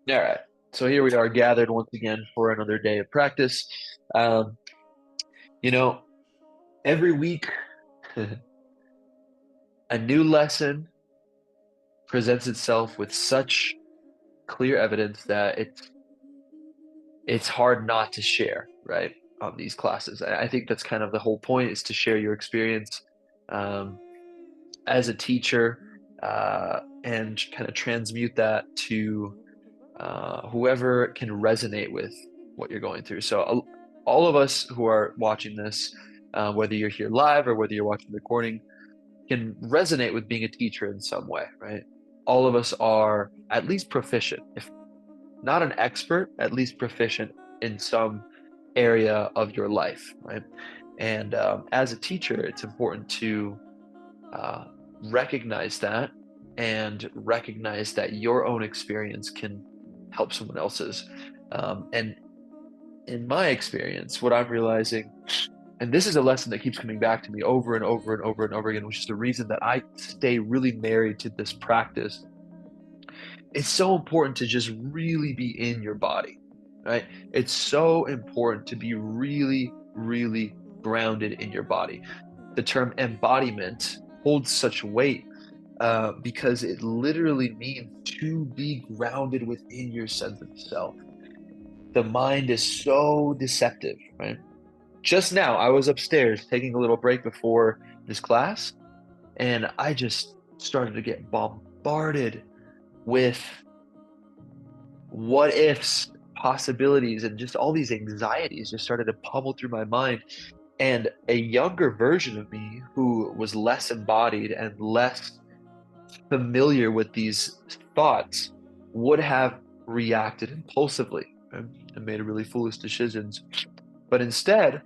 All right. So here we are gathered once again for another day of practice. Um, you know, every week a new lesson presents itself with such clear evidence that it's hard not to share, right, on these classes. I think that's kind of the whole point is to share your experience um, as a teacher and kind of transmute that to whoever can resonate with what you're going through. So, all of us who are watching this, whether you're here live or whether you're watching the recording, can resonate with being a teacher in some way, right? All of us are at least proficient, if not an expert, at least proficient in some area of your life, right? And as a teacher, it's important to uh, recognize that and recognize that your own experience can help someone else's. And in my experience, what I'm realizing, and this is a lesson that keeps coming back to me over and over and over and over again, which is the reason that I stay really married to this practice. It's so important to just really be in your body, right? It's so important to be really, really grounded in your body. The term embodiment holds such weight because it literally means to be grounded within your sense of self. The mind is so deceptive, right? Just now, I was upstairs taking a little break before this class, and I just started to get bombarded with what ifs, possibilities, and just all these anxieties just started to pummel through my mind. And a younger version of me who was less embodied and less familiar with these thoughts would have reacted impulsively and made really foolish decisions. But instead,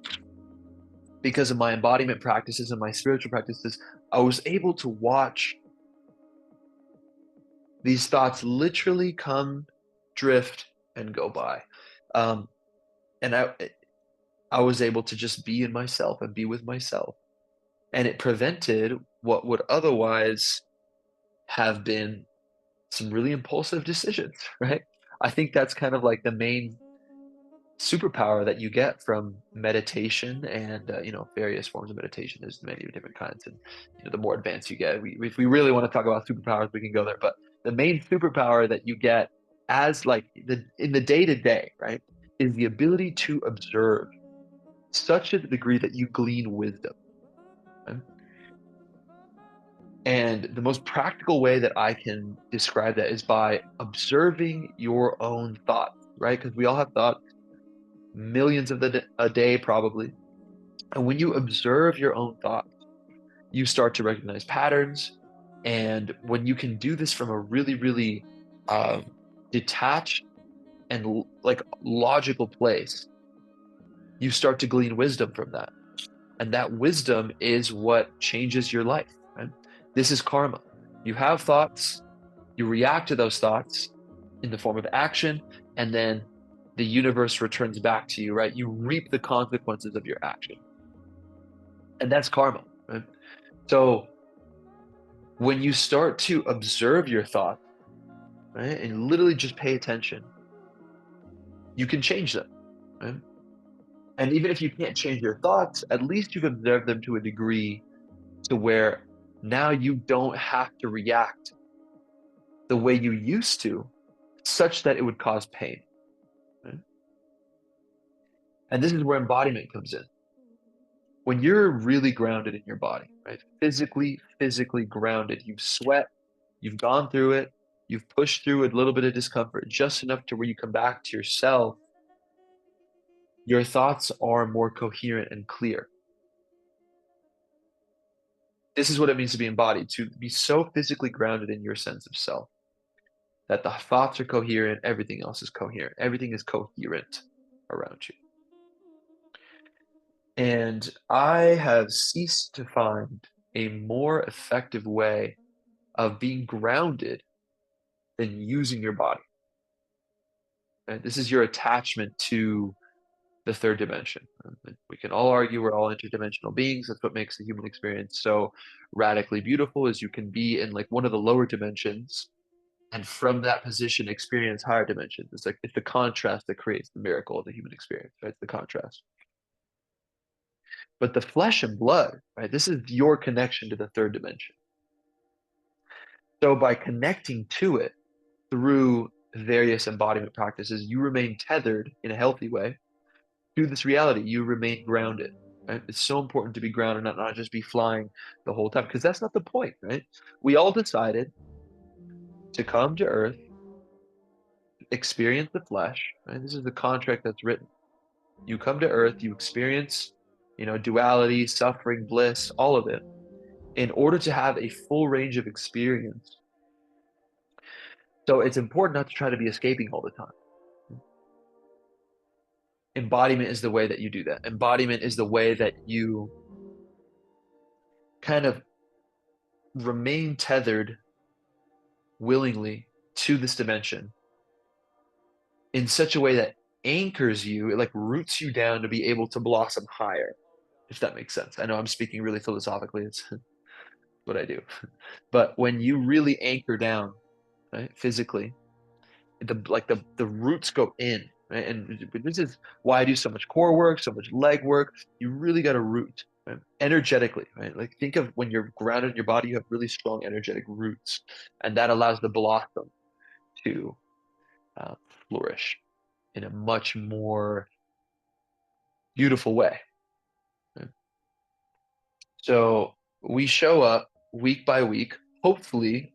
because of my embodiment practices and my spiritual practices, I was able to watch these thoughts literally come, drift, and go by. Um, and I was able to just be in myself and be with myself. And it prevented what would otherwise have been some really impulsive decisions, right? I think that's kind of like the main superpower that you get from meditation and various forms of meditation. There's many different kinds, and the more advanced you get, if we really want to talk about superpowers, we can go there. But the main superpower that you get as like the in the day to day, right, is the ability to observe such a degree that you glean wisdom. Right? And the most practical way that I can describe that is by observing your own thoughts, right? Because we all have thoughts, millions of a day probably. And when you observe your own thoughts, you start to recognize patterns. And when you can do this from a really, really um, detached and like logical place, you start to glean wisdom from that. And that wisdom is what changes your life, right? This is karma. You have thoughts, you react to those thoughts in the form of action, and then the universe returns back to you, right? You reap the consequences of your action. And that's karma, right? So when you start to observe your thoughts, right, and literally just pay attention, you can change them, right? And even if you can't change your thoughts, at least you've observed them to a degree to where now you don't have to react the way you used to, such that it would cause pain, right? And this is where embodiment comes in. When you're really grounded in your body, right? Physically grounded, you've sweat, you've gone through it, you've pushed through a little bit of discomfort, just enough to where you come back to yourself, your thoughts are more coherent and clear. This is what it means to be embodied, to be so physically grounded in your sense of self that the thoughts are coherent, everything else is coherent, everything is coherent around you. And I have ceased to find a more effective way of being grounded than using your body. And this is your attachment to the third dimension. We can all argue we're all interdimensional beings. That's what makes the human experience so radically beautiful is you can be in like one of the lower dimensions and from that position experience higher dimensions. It's like it's the contrast that creates the miracle of the human experience, right? It's the contrast. But the flesh and blood, right? This is your connection to the third dimension. So by connecting to it through various embodiment practices, you remain tethered in a healthy way to this reality. You remain grounded, right? It's so important to be grounded, not just be flying the whole time, because that's not the point, right? We all decided to come to Earth, experience the flesh, right? This is the contract that's written. You come to Earth, you experience, duality, suffering, bliss, all of it, in order to have a full range of experience. So it's important not to try to be escaping all the time. Embodiment is the way that you do that. Embodiment is the way that you kind of remain tethered willingly to this dimension in such a way that anchors you, it like roots you down to be able to blossom higher, if that makes sense. I know I'm speaking really philosophically, it's what I do. But when you really anchor down, right, physically, the roots go in, right? And this is why I do so much core work, so much leg work. You really got to root, right? Energetically, right? Like think of when you're grounded in your body, you have really strong energetic roots, and that allows the blossom to uh, flourish in a much more beautiful way. Right? So we show up week by week, hopefully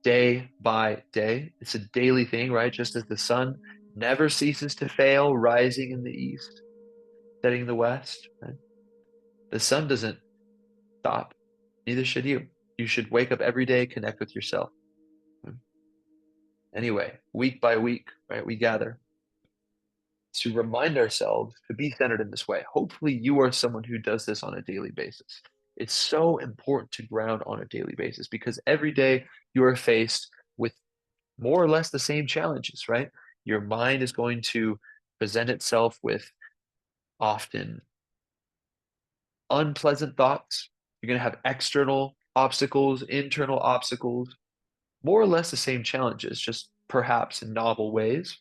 day by day. It's a daily thing, right? Just as the sun never ceases to fail, rising in the east, setting in the west, right? The sun doesn't stop. Neither should you. You should wake up every day, connect with yourself. Right? Anyway, week by week, right? We gather to remind ourselves to be centered in this way. Hopefully, you are someone who does this on a daily basis. It's so important to ground on a daily basis because every day you are faced with more or less the same challenges, right? Your mind is going to present itself with often unpleasant thoughts. You're going to have external obstacles, internal obstacles, more or less the same challenges, just perhaps in novel ways.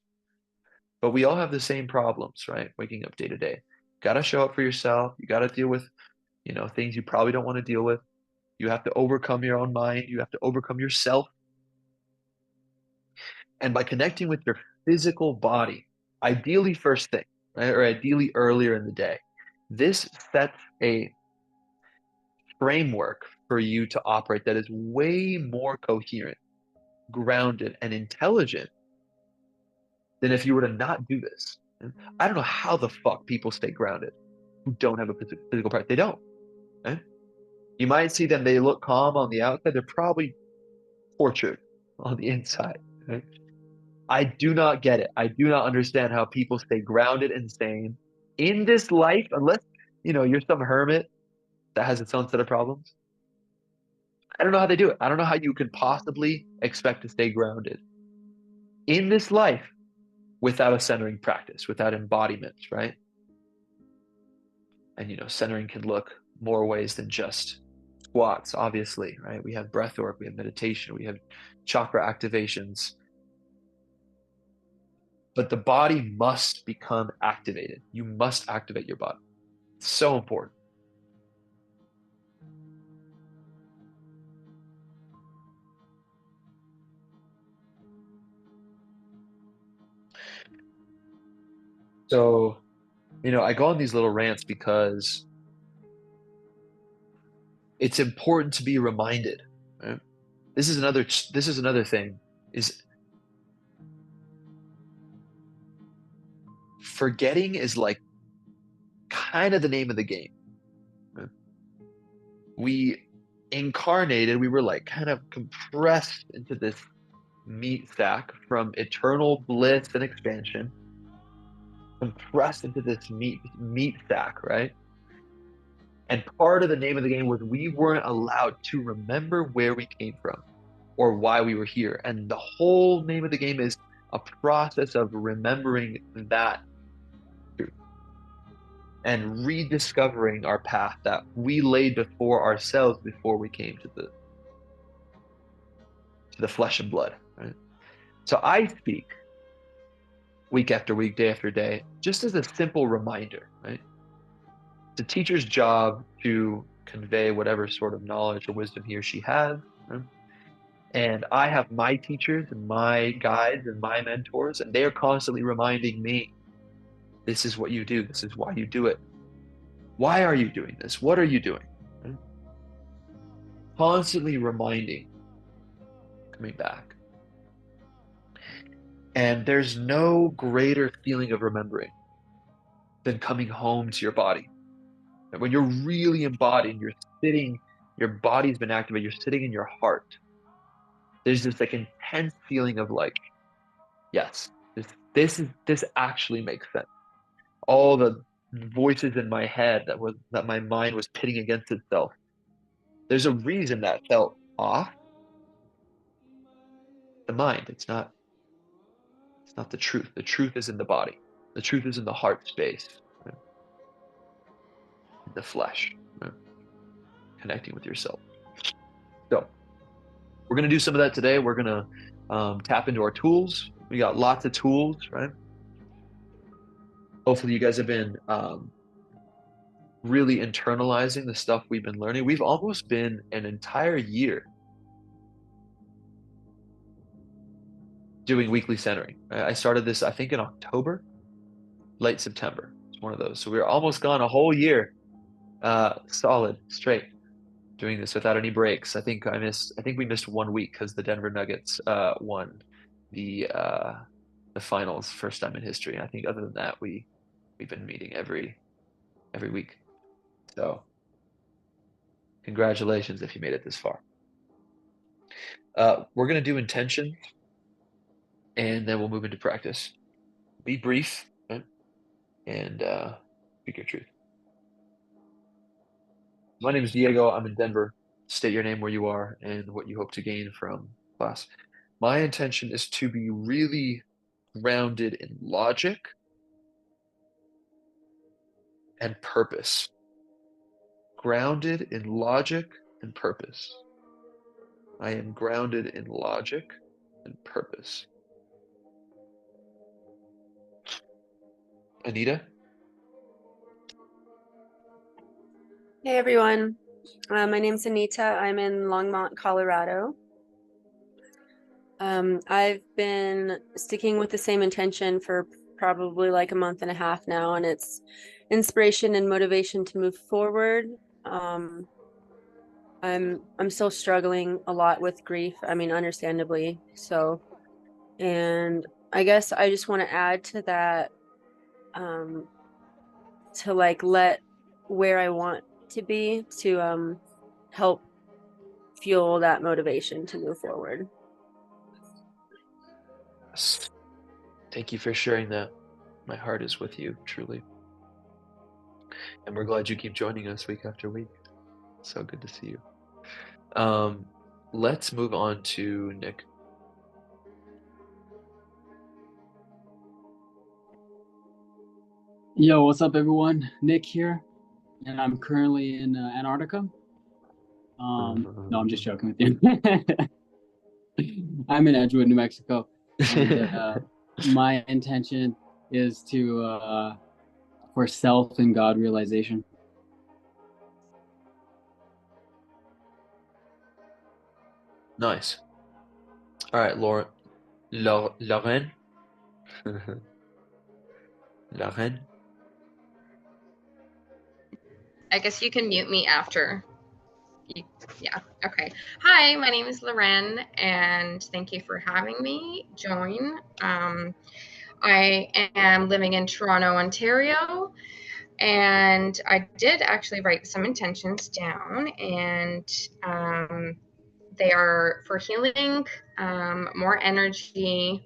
But we all have the same problems, right? Waking up day to day. Got to show up for yourself. You got to deal with, things you probably don't want to deal with. You have to overcome your own mind. You have to overcome yourself. And by connecting with your physical body, ideally first thing, right? Or ideally earlier in the day, this sets a framework for you to operate that is way more coherent, grounded, and intelligent than if you were to not do this. And I don't know how the fuck people stay grounded who don't have a physical practice. They don't. Right? You might see them, they look calm on the outside. They're probably tortured on the inside. Right? I do not get it. I do not understand how people stay grounded and sane in this life, unless, you're some hermit that has its own set of problems. I don't know how they do it. I don't know how you could possibly expect to stay grounded in this life without a centering practice, without embodiment, right? And, centering can look more ways than just squats, obviously, right? We have breath work, we have meditation, we have chakra activations. But the body must become activated. You must activate your body. It's so important. So, I go on these little rants because it's important to be reminded, right? This is another thing is forgetting is like kind of the name of the game. Right? We we were like kind of compressed into this meat sack from eternal bliss and expansion, compressed into this meat sack, right? And part of the name of the game was we weren't allowed to remember where we came from or why we were here. And the whole name of the game is a process of remembering that truth and rediscovering our path that we laid before ourselves before we came to the flesh and blood, right? So I speak week after week, day after day, just as a simple reminder, right? It's a teacher's job to convey whatever sort of knowledge or wisdom he or she has, right? And I have my teachers and my guides and my mentors, and they are constantly reminding me, this is what you do. This is why you do it. Why are you doing this? What are you doing? Right? Constantly reminding, coming back. And there's no greater feeling of remembering than coming home to your body. And when you're really embodied, you're sitting, your body's been activated, you're sitting in your heart. There's this like intense feeling of like, yes, this actually makes sense. All the voices in my head that my mind was pitting against itself. There's a reason that felt off. The mind. It's not the truth. The truth is in the body. The truth is in the heart space, right? In the flesh, right? Connecting with yourself. So we're gonna do some of that today. We're gonna tap into our tools. We got lots of tools, right? Hopefully, you guys have been really internalizing the stuff we've been learning. We've almost been an entire year doing weekly centering. I started this, I think, in October, late September. It's one of those. So we're almost gone a whole year, solid, straight, doing this without any breaks. I think we missed 1 week because the Denver Nuggets won the uh, the finals, first time in history. I think other than that, we've been meeting every week. So congratulations if you made it this far. We're gonna do intention, and then we'll move into practice. Be brief, right? And speak your truth. My name is Diego. I'm in Denver. State your name, where you are, and what you hope to gain from class. My intention is to be really grounded in logic and purpose. Grounded in logic and purpose. I am grounded in logic and purpose. Anita? Hey everyone, my name's Anita. I'm in Longmont, Colorado. I've been sticking with the same intention for probably like a month and a half now, and it's inspiration and motivation to move forward. Um, I'm still struggling a lot with grief. I mean, understandably so. And I guess I just want to add to that, um, to like let where I want to be to help fuel that motivation to move forward. Yes. Thank you for sharing that. My heart is with you, truly. And we're glad you keep joining us week after week. So good to see you. Um, let's move on to Nick. Yo, what's up, everyone? Nick here, and I'm currently in Antarctica. No, I'm just joking with you. I'm in Edgewood, New Mexico, and my intention is to for self and God realization. Nice. All right, Lauren. Lauren. I guess you can mute me after. Yeah, okay. Hi, my name is Loren, and thank you for having me join. I am living in Toronto, Ontario, and I did actually write some intentions down, and they are for healing, more energy,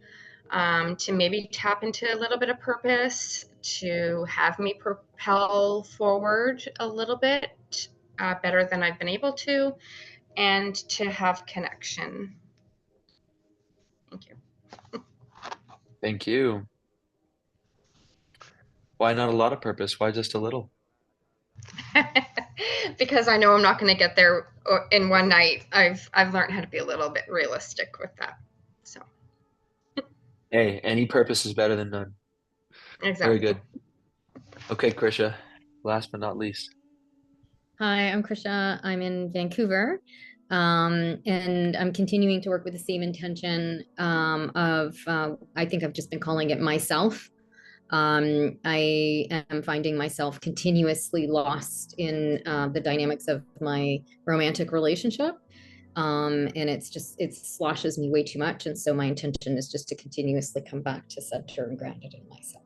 to maybe tap into a little bit of purpose, to have me propel forward a little bit better than I've been able to, and to have connection. Thank you. Thank you. Why not a lot of purpose? Why just a little? because I know I'm not going to get there in one night. I've learned how to be a little bit realistic with that. So Hey, any purpose is better than none. Very exactly. good. Okay, Krisha, last but not least. Hi, I'm Krisha. I'm in Vancouver. And I'm continuing to work with the same intention I think I've just been calling it myself. I am finding myself continuously lost in the dynamics of my romantic relationship. And it sloshes me way too much. And so my intention is just to continuously come back to center and grounded in myself.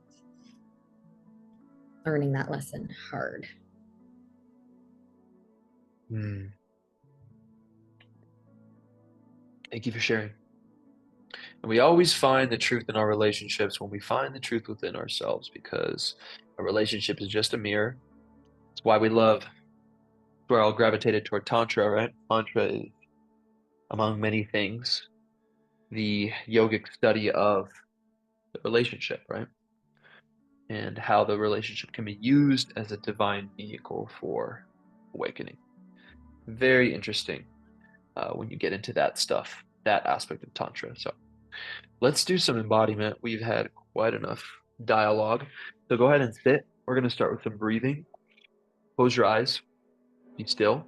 Learning that lesson hard. Thank you for sharing. And we always find the truth in our relationships when we find the truth within ourselves, because a relationship is just a mirror. It's why we love, where I gravitated toward Tantra, right? Tantra is, among many things, the yogic study of the relationship, right? And how the relationship can be used as a divine vehicle for awakening. Very interesting when you get into that stuff, that aspect of Tantra. So let's do some embodiment. We've had quite enough dialogue. So go ahead and sit. We're going to start with some breathing. Close your eyes. Be still.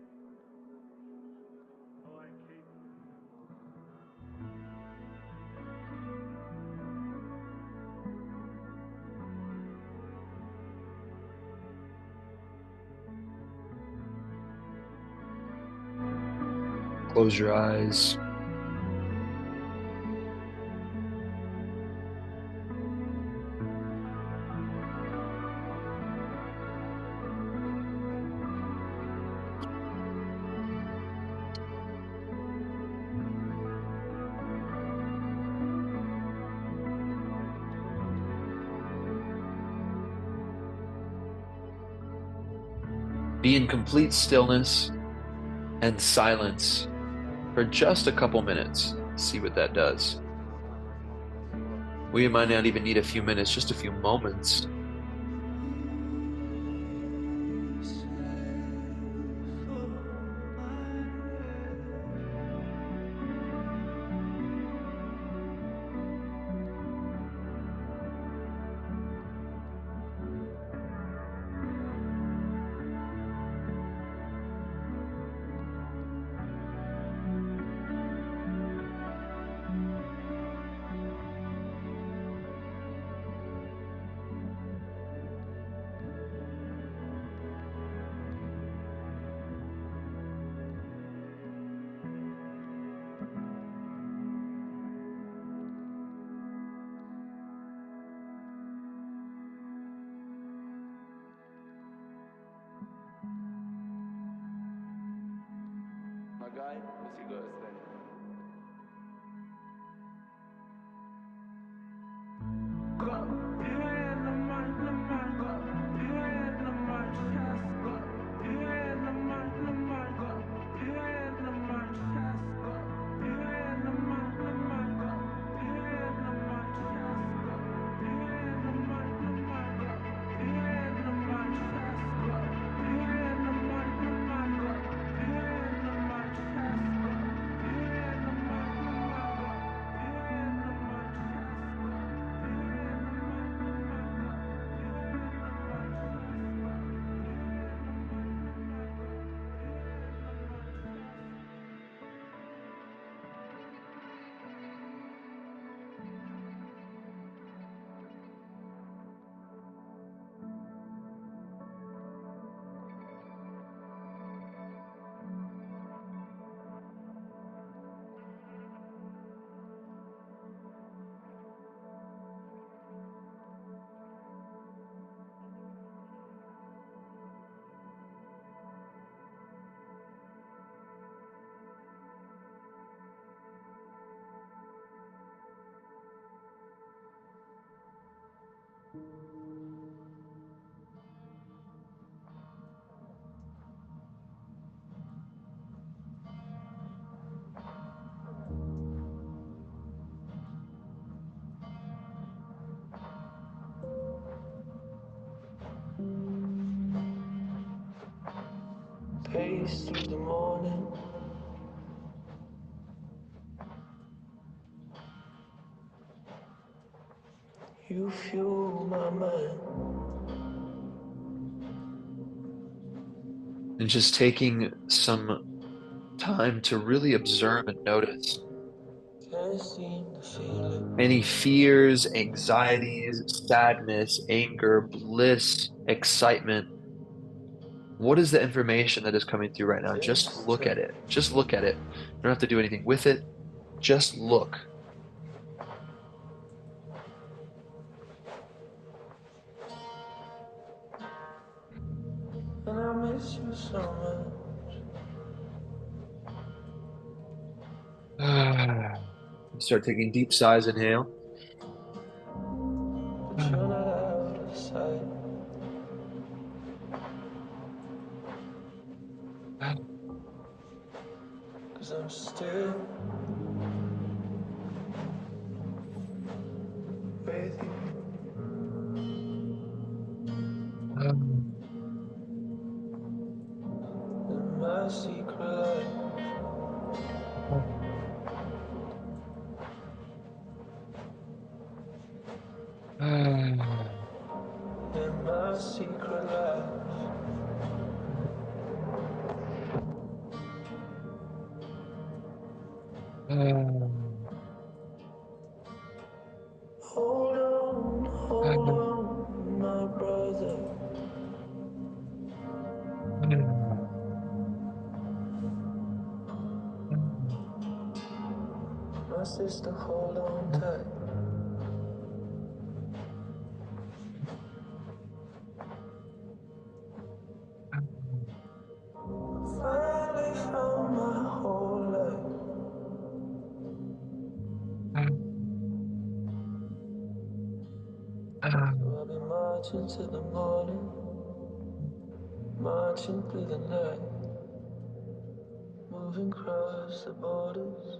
Close your eyes. Be in complete stillness and silence for just a couple minutes. See what that does. We might not even need a few minutes, just a few moments. pace through the morning. You fuel my mind. And just taking some time to really observe and notice Can't seem to feel it. any fears, anxieties, sadness, anger, bliss, excitement. What is the information that is coming through right now? Just look at it. Just look at it. You don't have to do anything with it. Just look. And I miss you so much. Start taking deep sighs, inhale. But you're not out of sight. 'Cause I'm still with you. In my secret life. In my secret life. Hold on, my brother. My sister, hold on tight. Finally found my whole life. So I'll be marching to the morning, marching through the night, moving across the borders.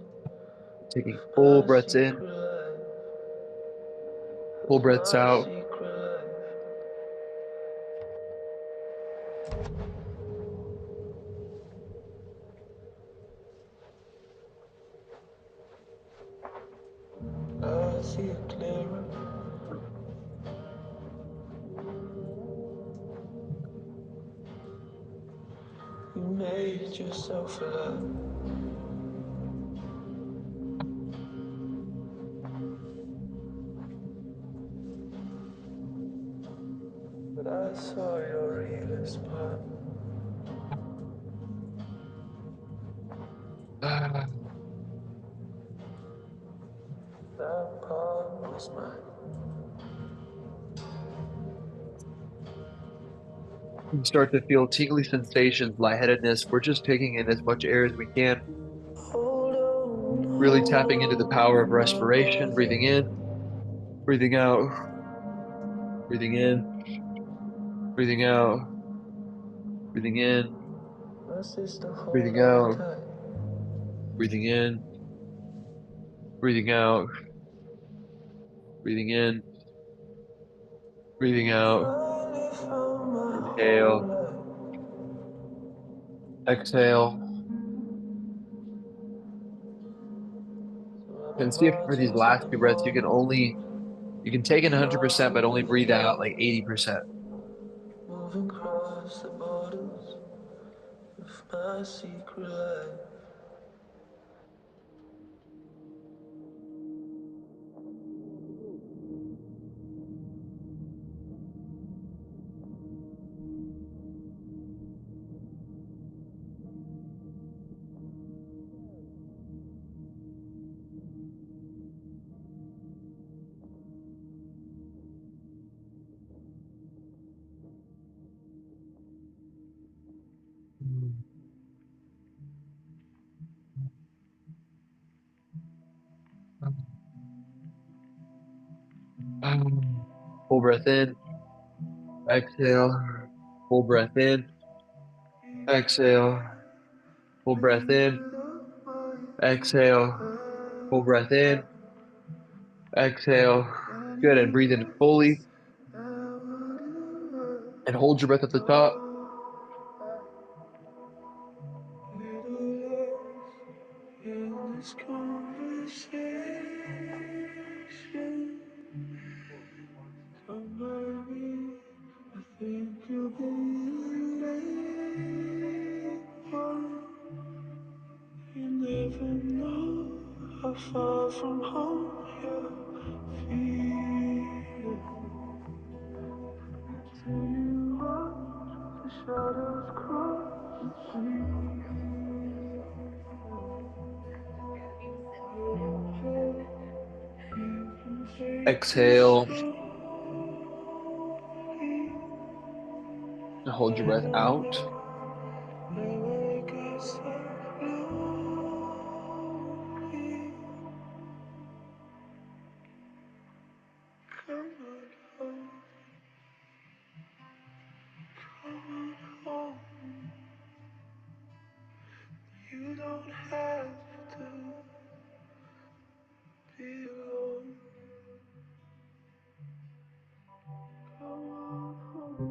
Taking full My breaths in, secret life. full breaths My out. secret life. I see it clearer. You made yourself alive. But I saw your realest part. That part was mine. You start to feel tingly sensations, lightheadedness. We're just taking in as much air as we can, really tapping into the Hold power of on, my respiration, brother. breathing in, breathing out, breathing in, breathing out, breathing in, My sister, hold breathing on out, tight. breathing in, breathing out, breathing in, breathing out. Finally found my whole Inhale, life. exhale. So I've And been see if for these marching to last the few breaths morning, you can take in 100%, marching but only through the breathe out night, like 80%. moving across the borders of my secret life. Full breath in, exhale, full breath in, exhale, full breath in, exhale, full breath in, exhale. Good. And breathe in fully and hold your breath at the top. far from home, yeah, feel it. Till you watch the shadows cross the street. Exhale. Hold your breath out. You don't have to be alone. Come on home.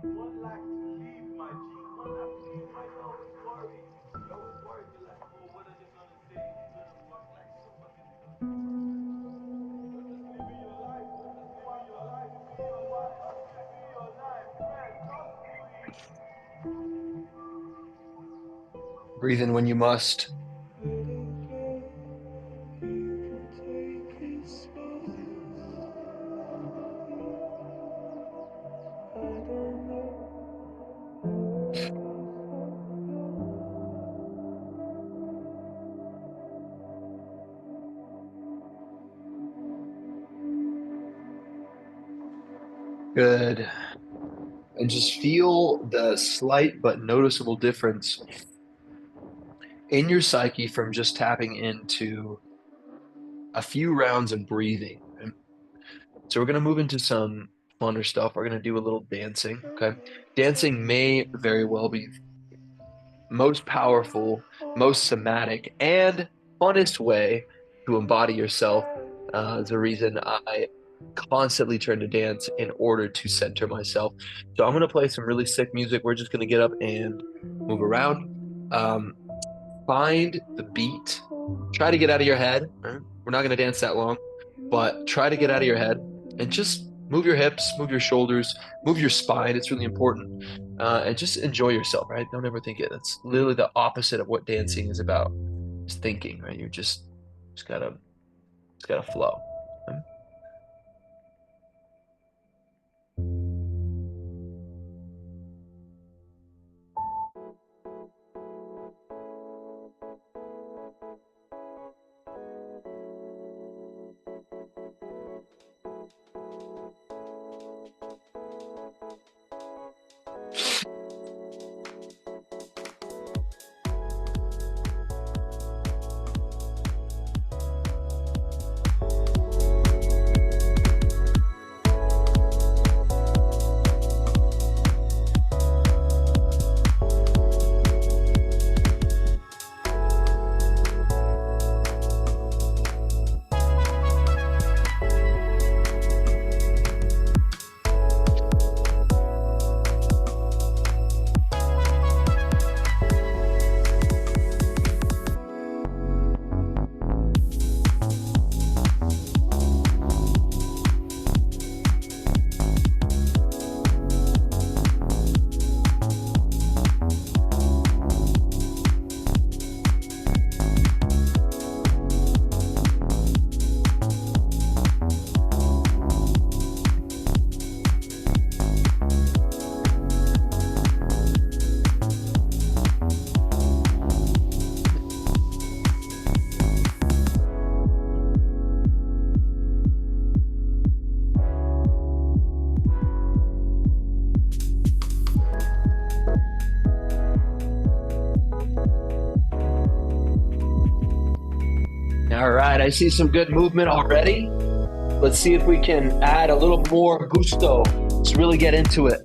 One life to live, my G. One life to live. Why you always worry? You always worry. You're like, oh, what are they gonna say? Is it gonna work? Like, so fucking is it gonna work? You're just living your life. You're just living your life. Be your life. Be your life, man. Just do it. Breathe in when you must. Good. And just feel the slight but noticeable difference in your psyche from just tapping into a few rounds of breathing. Okay? So we're going to move into some funner stuff. We're going to do a little dancing. Okay. Dancing may very well be most powerful, most somatic, and funnest way to embody yourself. Is the reason I constantly turn to dance in order to center myself. So I'm going to play some really sick music. We're just going to get up and move around. Find the beat. Try to get out of your head. Right? We're not going to dance that long, but try to get out of your head and just move your hips, move your shoulders, move your spine. It's really important. And just enjoy yourself, right? Don't ever think it. That's literally the opposite of what dancing is about. It's thinking, right? You're just gotta flow. Okay? All right, I see some good movement already. Let's see if we can add a little more gusto. Let's really get into it.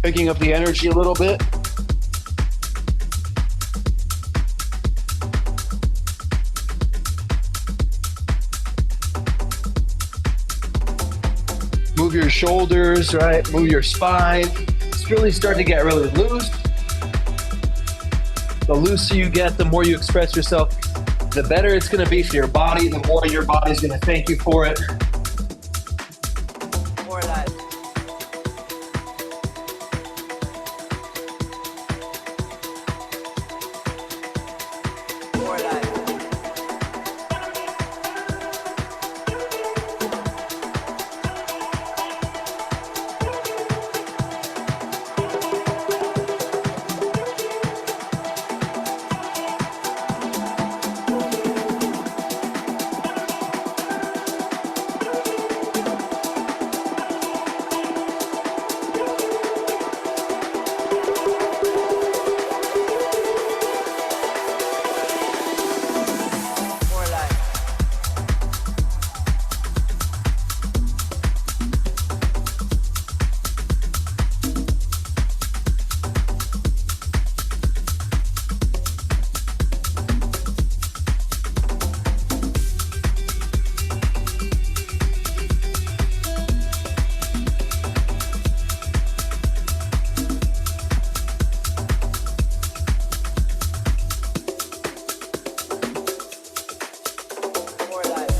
Picking up the energy a little bit. Move your shoulders, right? Move your spine. It's really starting to get really loose. The looser you get, the more you express yourself, the better it's going to be for your body, the more your body's going to thank you for it. More life. More life. More life. More life.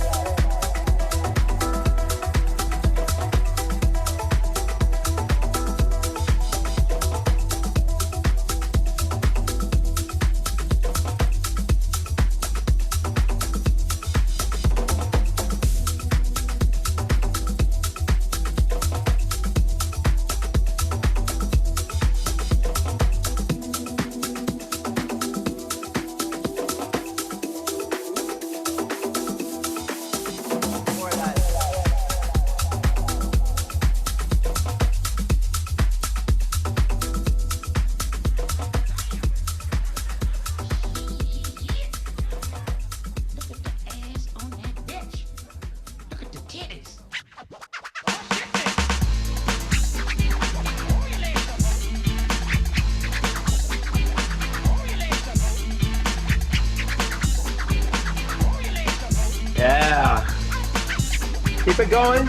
More life. Look at the ass on that bitch. Look at the titties. Yeah. Keep it going.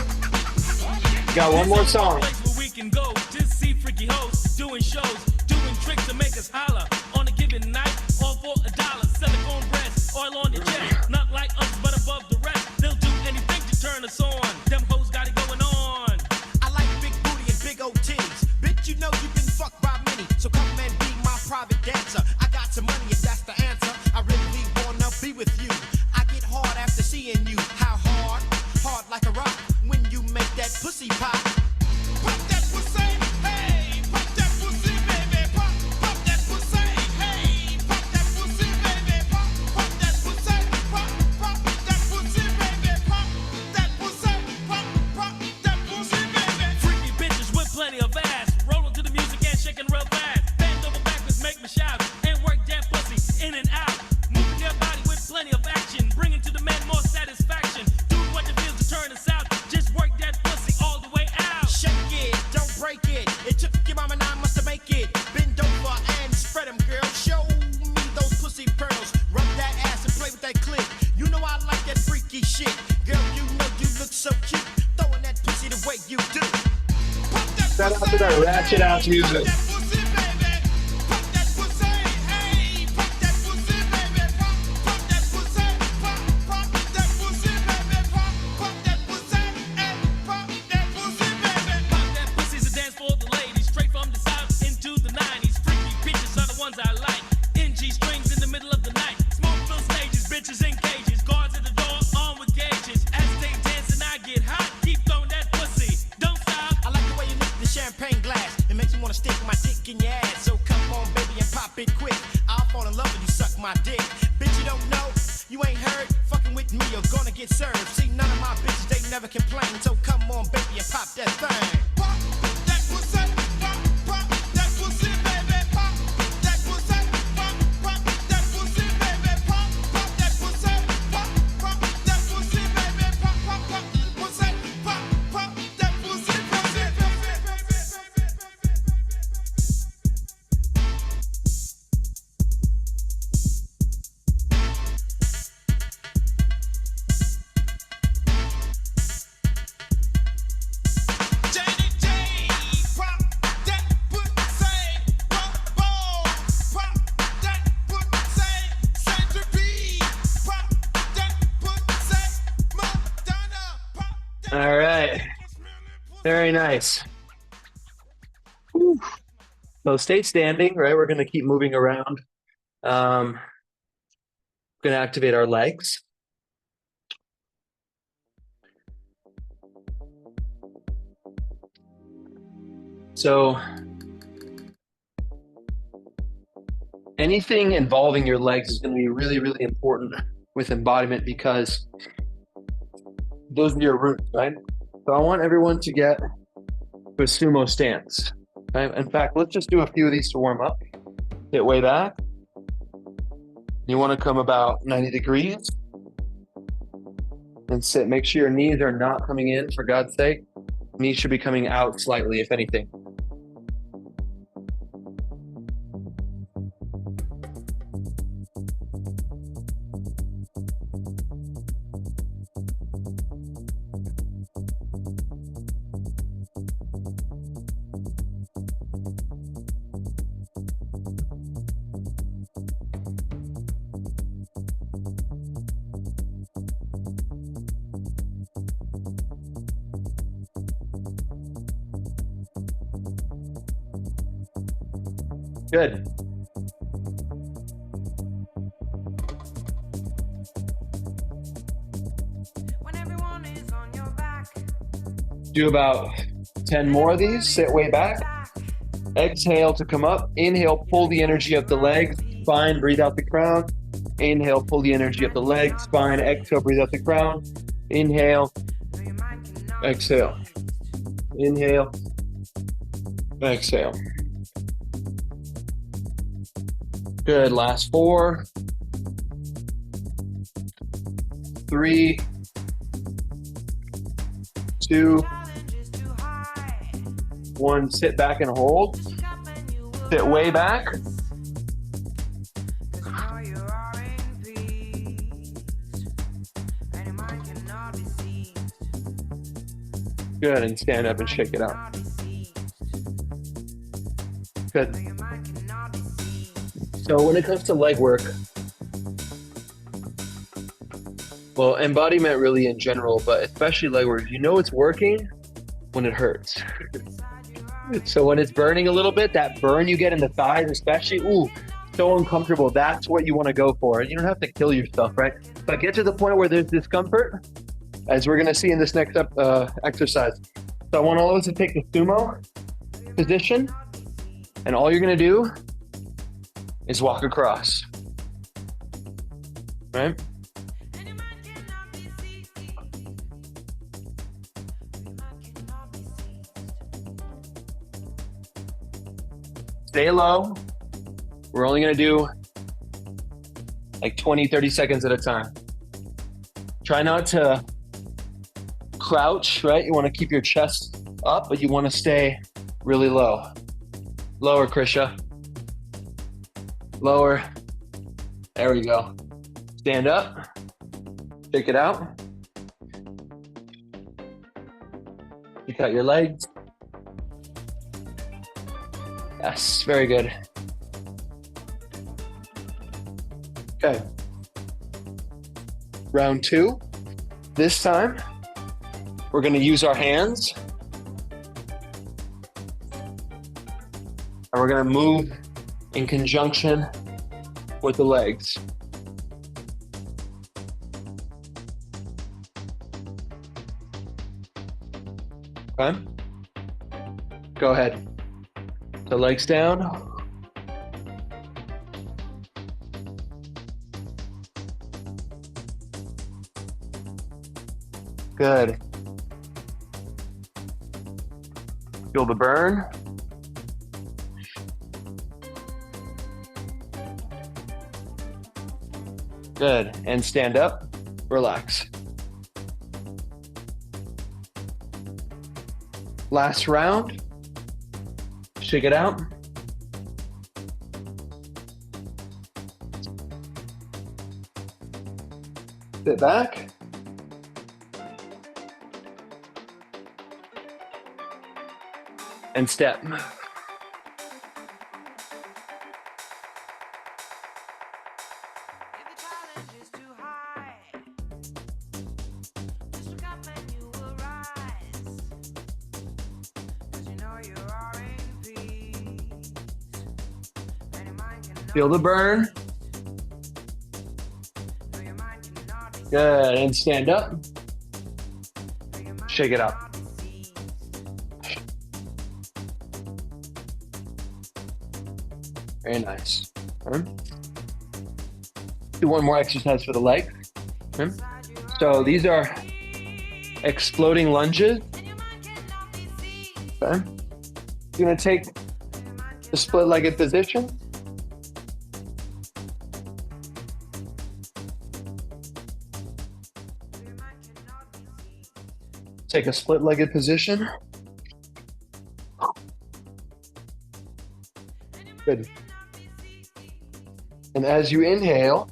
Got one more song. Place where we can go to see freaky hoes doing shows, doing tricks to make us holler on a given night, all for $1. Silicone breasts, oil on the chest, not like us but above the rest. They'll do anything to turn us on. Them hoes got it going on. I like big booty and big old titties. Bitch, you know you've been fucked by many. So come and be my private dancer. I got some money if that's the answer. I really wanna be with you. I get hard after seeing you. How hard? Hard like a rock. When you make that pussy pop. Pop that pussy, hey. Pop that pussy, baby. Pop, pop that pussy, hey. Pop that pussy, baby. Pop, pop that pussy. Pop, pop that pussy, baby. Pop that pussy. Pop, pop that pussy, baby. Freaky bitches with plenty of ass, rolling to the music and shaking real fast. Bend over backwards, make me shout, and work that pussy in and out. Moving your body with plenty of action, bringing to the man more satisfaction. Do what it feels to turn us out. Just work that pussy all the way out. Shake it, don't break it. It took your mama 9 months to make it. Bend over and spread them, girl. Show me those pussy pearls. Rub that ass and play with that clip. You know I like that freaky shit. Girl, you know you look so cute. Throwing that pussy the way you do. Pop that Shout out to that ratchet ass music. Pop that pussy, baby. Pop that pussy, hey. Pop that pussy, baby. Pop, pop that pussy. Pop, pop that pussy, baby. Pop, pop that pussy, and pop that pussy, baby. Pop that pussy's a dance for the ladies, straight from the south into the 90s. Freaky bitches are the ones I like. NG strings in the middle of the night. Smoke fill stages, bitches in cages. Guards at the door, armed with gauges. As they dance and I get hot, keep throwing that pussy. Don't stop. I like the way you lick the champagne glass. It makes me wanna stick my dick in your ass. So come on, baby, and pop it quick. I'll fall in love when you suck my dick. Bitch, you don't know, you ain't heard. Fucking with me, you're gonna get served. See, none of my bitches, they never complain. So come on, baby, and pop that thing. Pop that pussy, pop, pop that pussy, baby. Pop that pussy, pop, pop that pussy, baby. Pop, pop that pussy, pop, pop that pussy, baby. Pop, pop, pop pussy, pop, pop that pussy, pussy. Very nice. Whew. So stay standing, right? We're going to keep moving around. Going to activate our legs. So anything involving your legs is going to be really, really important with embodiment because those are your roots, right? So I want everyone to get to a sumo stance. Okay? In fact, let's just do a few of these to warm up. Sit way back. You want to come about 90 degrees and sit. Make sure your knees are not coming in, for God's sake. Knees should be coming out slightly, if anything. Good. Do about 10 more of these. Sit way back. Exhale to come up. Inhale, pull the energy up the legs. Spine, breathe out the crown. Inhale, pull the energy up the legs. Spine, exhale, breathe out the crown. Inhale. Exhale. Inhale. Exhale. Good. Last 4, 3, 2, 1. Sit back and hold. Sit way back. Good. And stand up and shake it out. Good. So when it comes to leg work, well, embodiment really in general, but especially leg work, you know it's working when it hurts. So when it's burning a little bit, that burn you get in the thighs especially, ooh, so uncomfortable. That's what you want to go for. You don't have to kill yourself, right? But get to the point where there's discomfort, as we're going to see in this next exercise. So I want all of us to take the sumo position, and all you're going to do is walk across, right? Stay low. We're only gonna do like 20, 30 seconds at a time. Try not to crouch, right? You wanna keep your chest up, but you wanna stay really low. Lower, Krisha. Lower. There we go. Stand up. Shake it out. Kick out your legs. Yes, very good. Okay. Round 2. This time, we're going to use our hands. And we're going to move in conjunction with the legs. Okay? Go ahead. The legs down. Good. Feel the burn. Good. And stand up. Relax. Last round. Shake it out. Sit back. And step. Feel the burn. Good, and stand up. Shake it up. Very nice. Do one more exercise for the legs. So these are exploding lunges. Okay. You're gonna take the split-legged position. Take a split-legged position. Good. And as you inhale,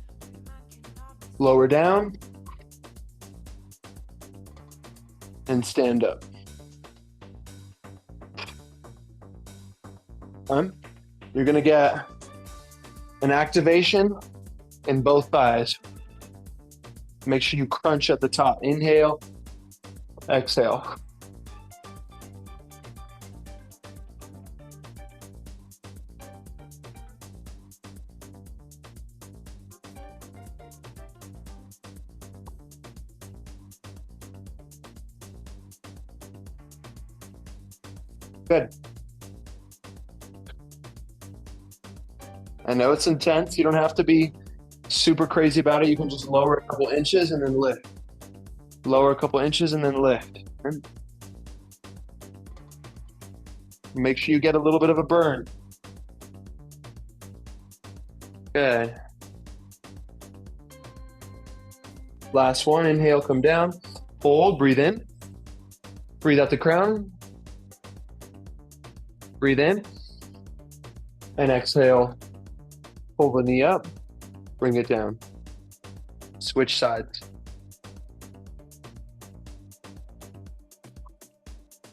lower down and stand up. You're gonna get an activation in both thighs. Make sure you crunch at the top. Inhale, exhale. Good. I know it's intense. You don't have to be super crazy about it. You can just lower a couple inches and then lift. Lower a couple inches and then lift. Make sure you get a little bit of a burn. Good. Last one. Inhale, come down. Hold, breathe in. Breathe out the crown. Breathe in. And exhale. Pull the knee up. Bring it down. Switch sides.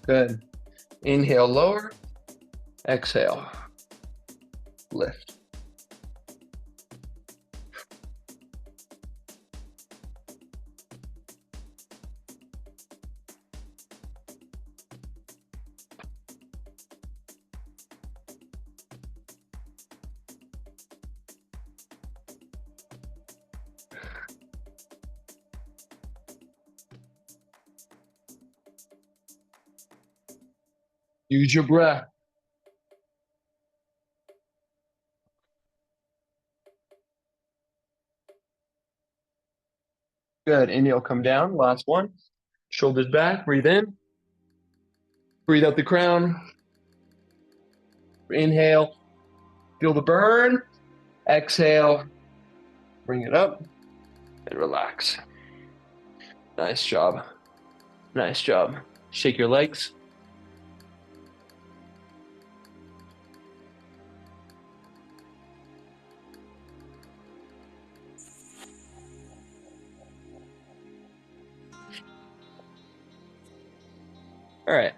Good. Inhale, lower. Exhale. Lift. Use your breath. Good. Inhale, come down. Last one. Shoulders back. Breathe in. Breathe out the crown. Inhale. Feel the burn. Exhale. Bring it up and relax. Nice job. Nice job. Shake your legs. All right,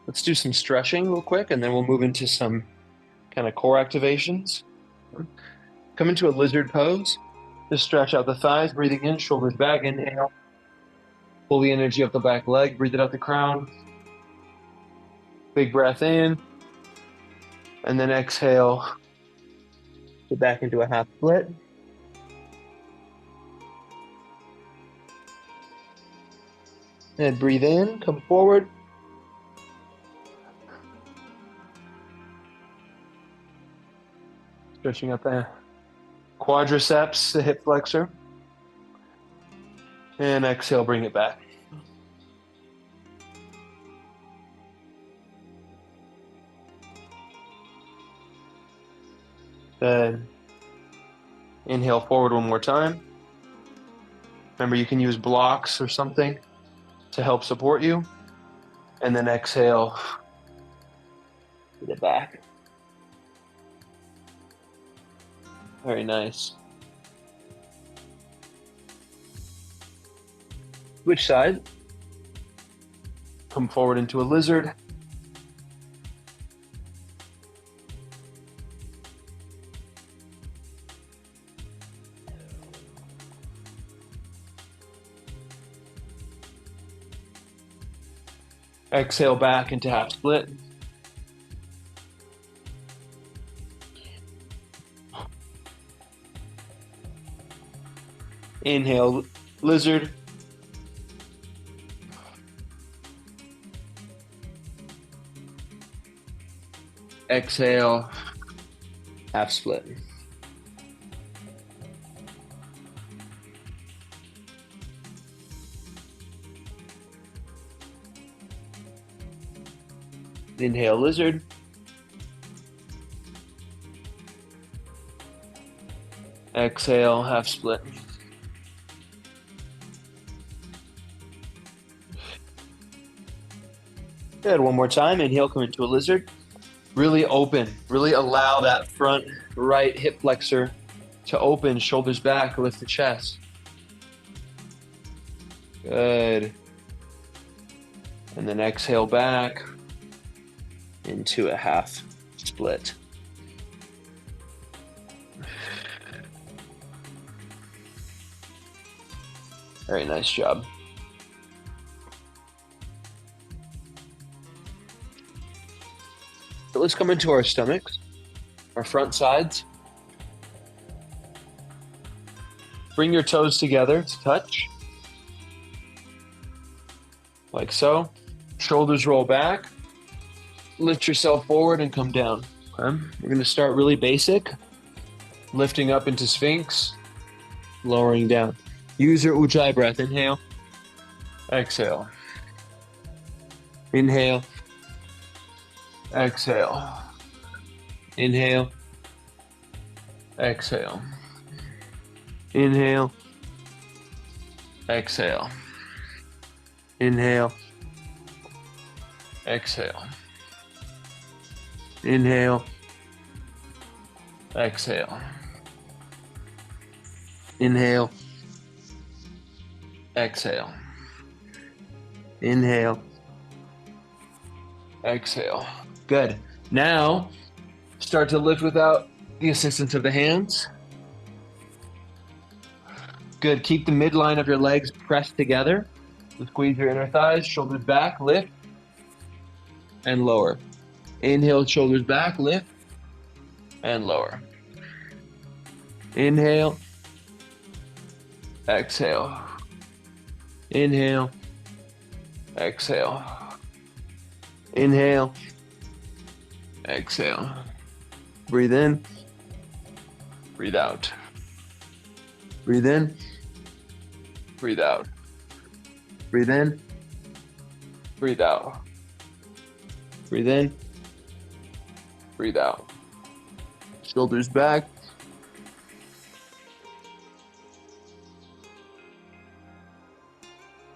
let's do some stretching real quick, and then we'll move into some kind of core activations. Come into a lizard pose. Just stretch out the thighs, breathing in, shoulders back, inhale. Pull the energy up the back leg, breathe it out the crown. Big breath in, and then exhale. Get back into a half split. And breathe in, come forward. Stretching out the quadriceps, the hip flexor. And exhale, bring it back. Then inhale forward one more time. Remember, you can use blocks or something to help support you. And then exhale, get it back. Very nice. Switch side. Come forward into a lizard. Exhale back into half split. Inhale, lizard. Exhale, half split. Inhale, lizard. Exhale, half split. Good, one more time. Inhale, come into a lizard. Really open, really allow that front right hip flexor to open, shoulders back, lift the chest. Good. And then exhale back into a half split. Very nice job. So let's come into our stomachs, our front sides. Bring your toes together to touch. Like so. Shoulders roll back. Lift yourself forward and come down. Okay? We're going to start really basic. Lifting up into Sphinx. Lowering down. Use your Ujjayi breath. Inhale. Exhale. Inhale. Exhale. Inhale. Exhale. Inhale. Exhale. Inhale. Exhale. Inhale. Exhale. Inhale. Exhale. Inhale. Exhale. Good. Now, start to lift without the assistance of the hands. Good. Keep the midline of your legs pressed together. Squeeze your inner thighs, shoulders back, lift, and lower. Inhale, shoulders back, lift, and lower. Inhale. Exhale. Inhale. Exhale. Inhale. Exhale. Breathe in. Breathe out. Breathe in. Breathe out. Breathe in. Breathe out. Breathe in. Breathe out. Shoulders back.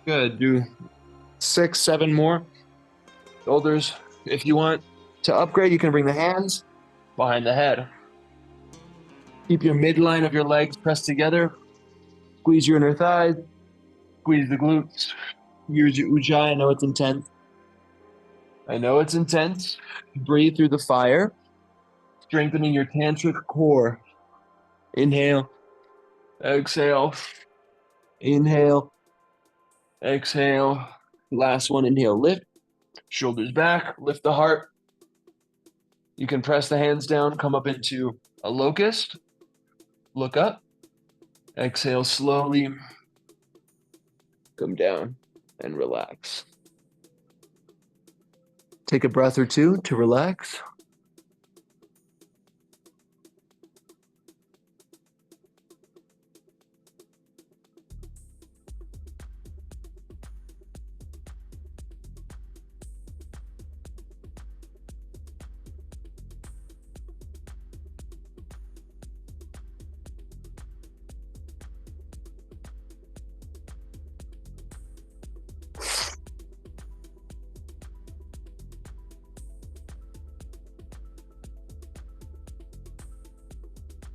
Good. Do 6, 7 more. Shoulders. If you want to upgrade, you can bring the hands behind the head. Keep your midline of your legs pressed together. Squeeze your inner thighs. Squeeze the glutes. Use your Ujjayi. I know it's intense. I know it's intense. Breathe through the fire. Strengthening your tantric core. Inhale. Exhale. Inhale. Exhale. Last one. Inhale. Lift. Shoulders back. Lift the heart. You can press the hands down. Come up into a locust. Look up. Exhale slowly. Come down and relax. Take a breath or two to relax.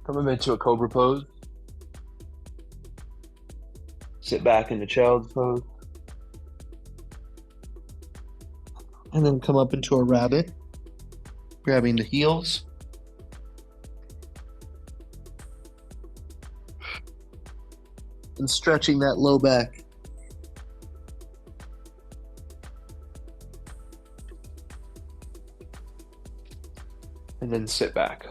Come up into a cobra pose. Sit back into child's pose. And then come up into a rabbit, grabbing the heels. And stretching that low back. And then sit back.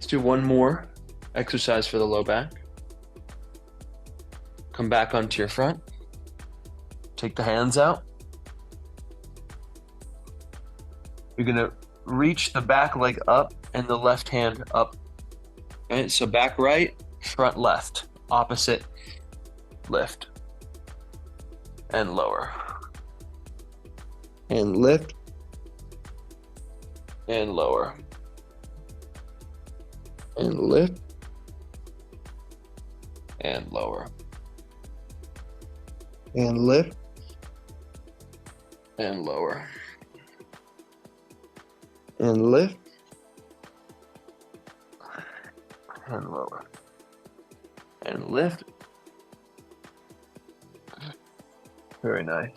Let's do one more exercise for the low back. Come back onto your front. Take the hands out. You're gonna reach the back leg up and the left hand up. Okay, so back right, front left, opposite lift. And lower. And lift. And lower. And lift. And lower. And lift. And lower. And lift. And lower. And lift. Very nice.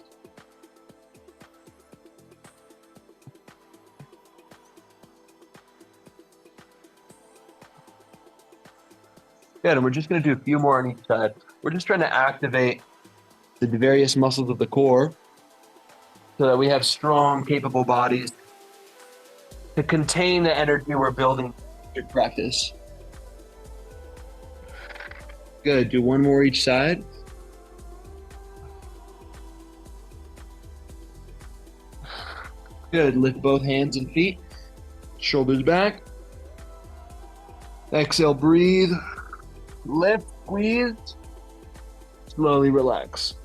Good, and we're just going to do a few more on each side. We're just trying to activate the various muscles of the core so that we have strong, capable bodies to contain the energy we're building through practice. Good, do one more each side. Good, lift both hands and feet, shoulders back. Exhale, breathe. Lift, squeeze, slowly relax.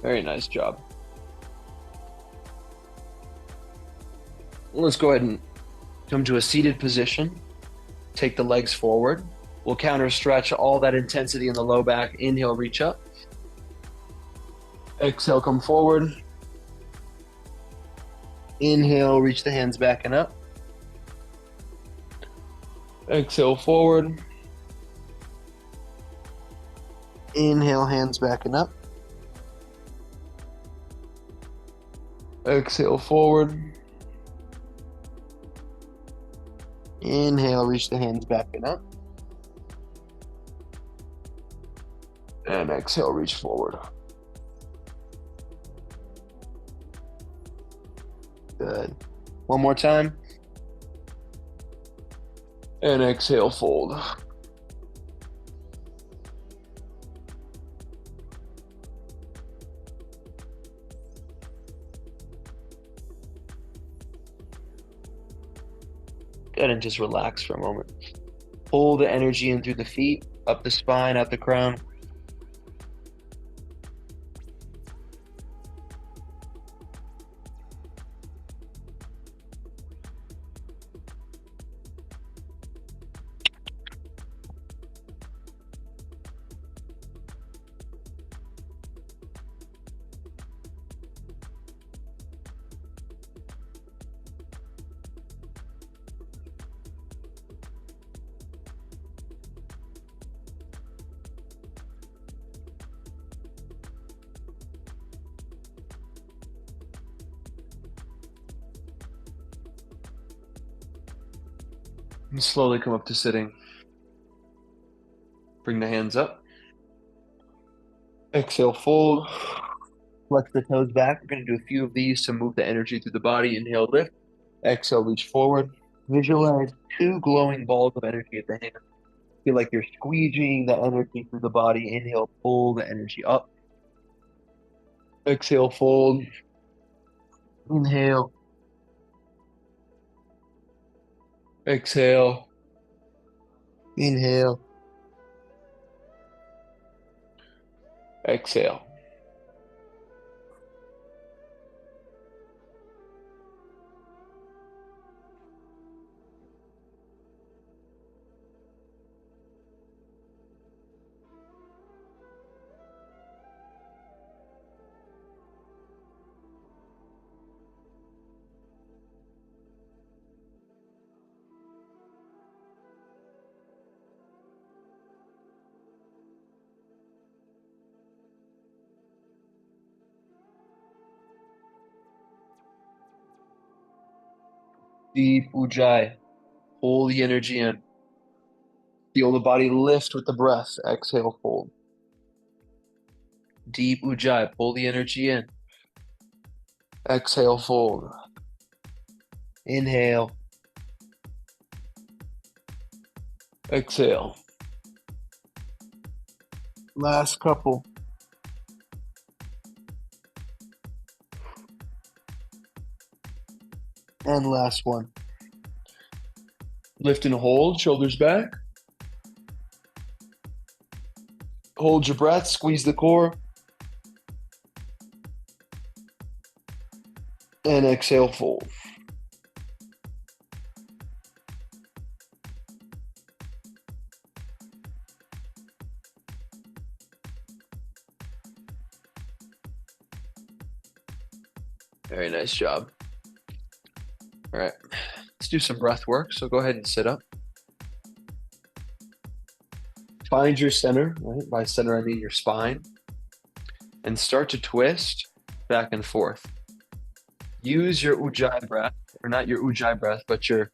Very nice job. Let's go ahead and come to a seated position. Take the legs forward. We'll counter stretch all that intensity in the low back. Inhale, reach up. Exhale, come forward. Inhale, reach the hands back and up. Exhale, forward. Inhale, hands back and up. Exhale, forward. Inhale, reach the hands back and up. And exhale, reach forward. Good. One more time. And exhale, fold. Good, and just relax for a moment. Pull the energy in through the feet, up the spine, up the crown. And slowly come up to sitting. Bring the hands up. Exhale, fold. Flex the toes back. We're going to do a few of these to move the energy through the body. Inhale, lift. Exhale, reach forward. Visualize two glowing balls of energy at the hand. Feel like you're squeezing the energy through the body. Inhale, pull the energy up. Exhale, fold. Inhale. Exhale. Inhale. Exhale. Deep ujjayi. Pull the energy in. Feel the body lift with the breath. Exhale, fold. Deep ujjayi, pull the energy in. Exhale, fold. Inhale. Exhale. Last couple. And last one. Lift and hold, shoulders back. Hold your breath, squeeze the core. And exhale, fold. Very nice job. All right, let's do some breath work. So go ahead and sit up. Find your center, right? By center, I mean your spine. And start to twist back and forth. Use your ujjayi breath, or not your ujjayi breath, but just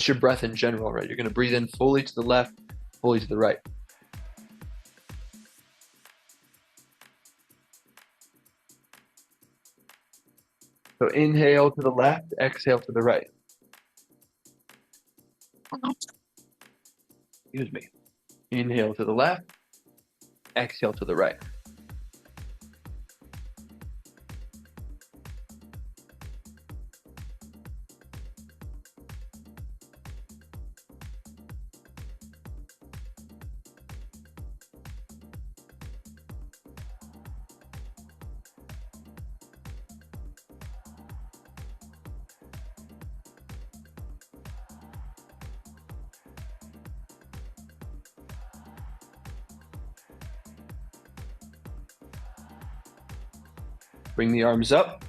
your breath in general, right? You're going to breathe in fully to the left, fully to the right. So inhale to the left, exhale to the right. Excuse me. Inhale to the left, exhale to the right. Bring the arms up.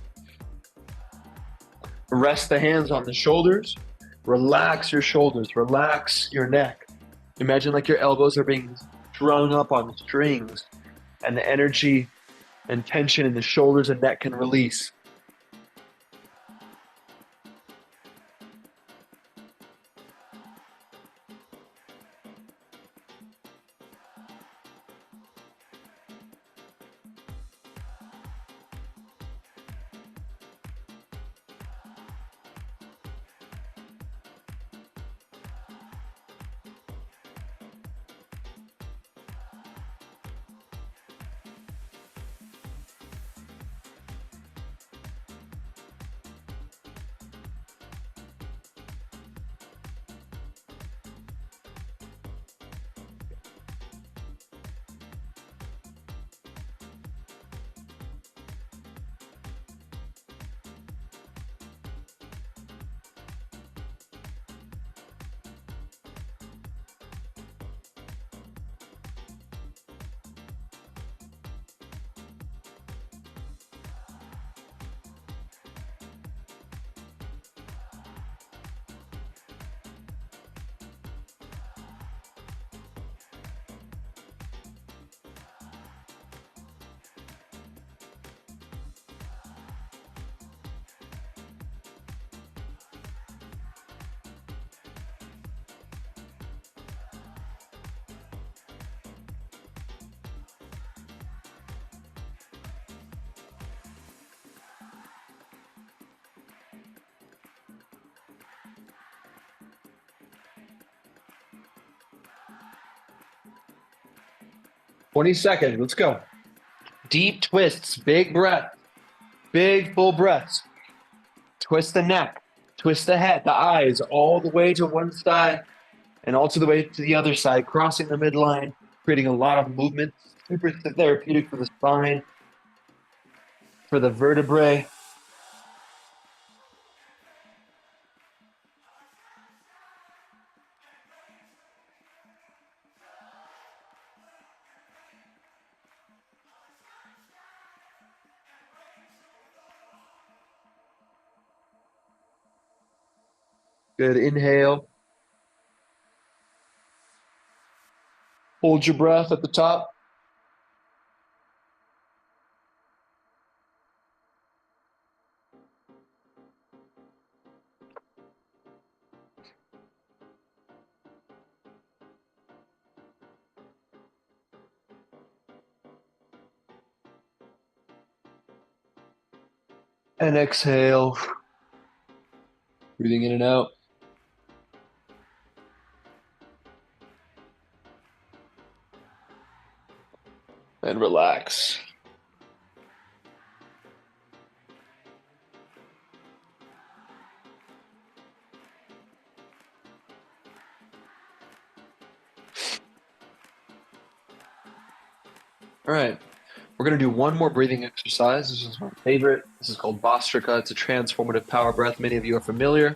Rest the hands on the shoulders. Relax your shoulders. Relax your neck. Imagine like your elbows are being strung up on strings, and the energy and tension in the shoulders and neck can release. "20 seconds, let's go." Deep twists, big breath, big full breaths. Twist the neck, twist the head, the eyes, all the way to one side and all to the way to the other side, crossing the midline, creating a lot of movement. Super therapeutic for the spine, for the vertebrae. Good, inhale. Hold your breath at the top. And exhale. Breathing in and out. And relax. All right, we're going to do one more breathing exercise. This is my favorite. This is called bhastrika. It's a transformative power breath. Many of you are familiar.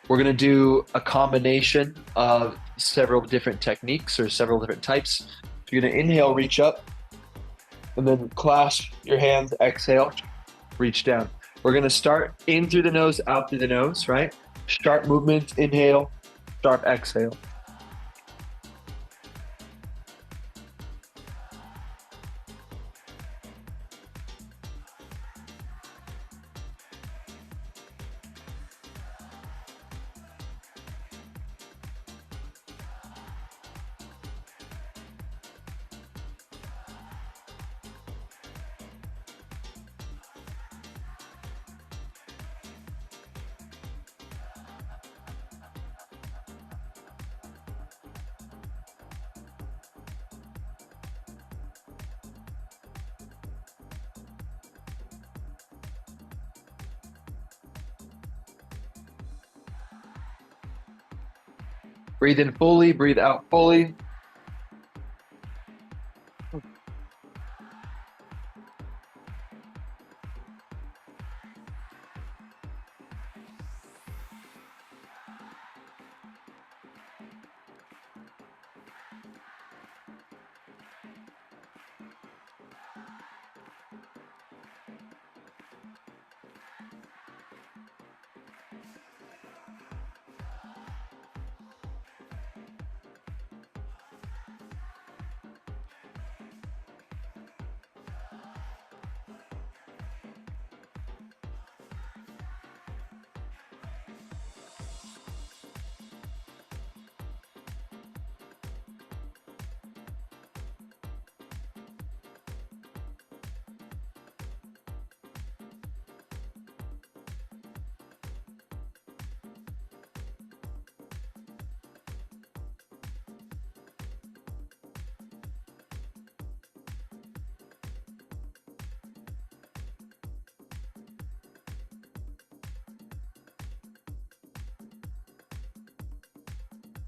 We're going to do a combination of several different techniques or several different types. You're going to inhale, reach up, and then clasp your hands, exhale, reach down. We're going to start in through the nose, out through the nose, right? Sharp movements, inhale, sharp exhale. Breathe in fully, breathe out fully.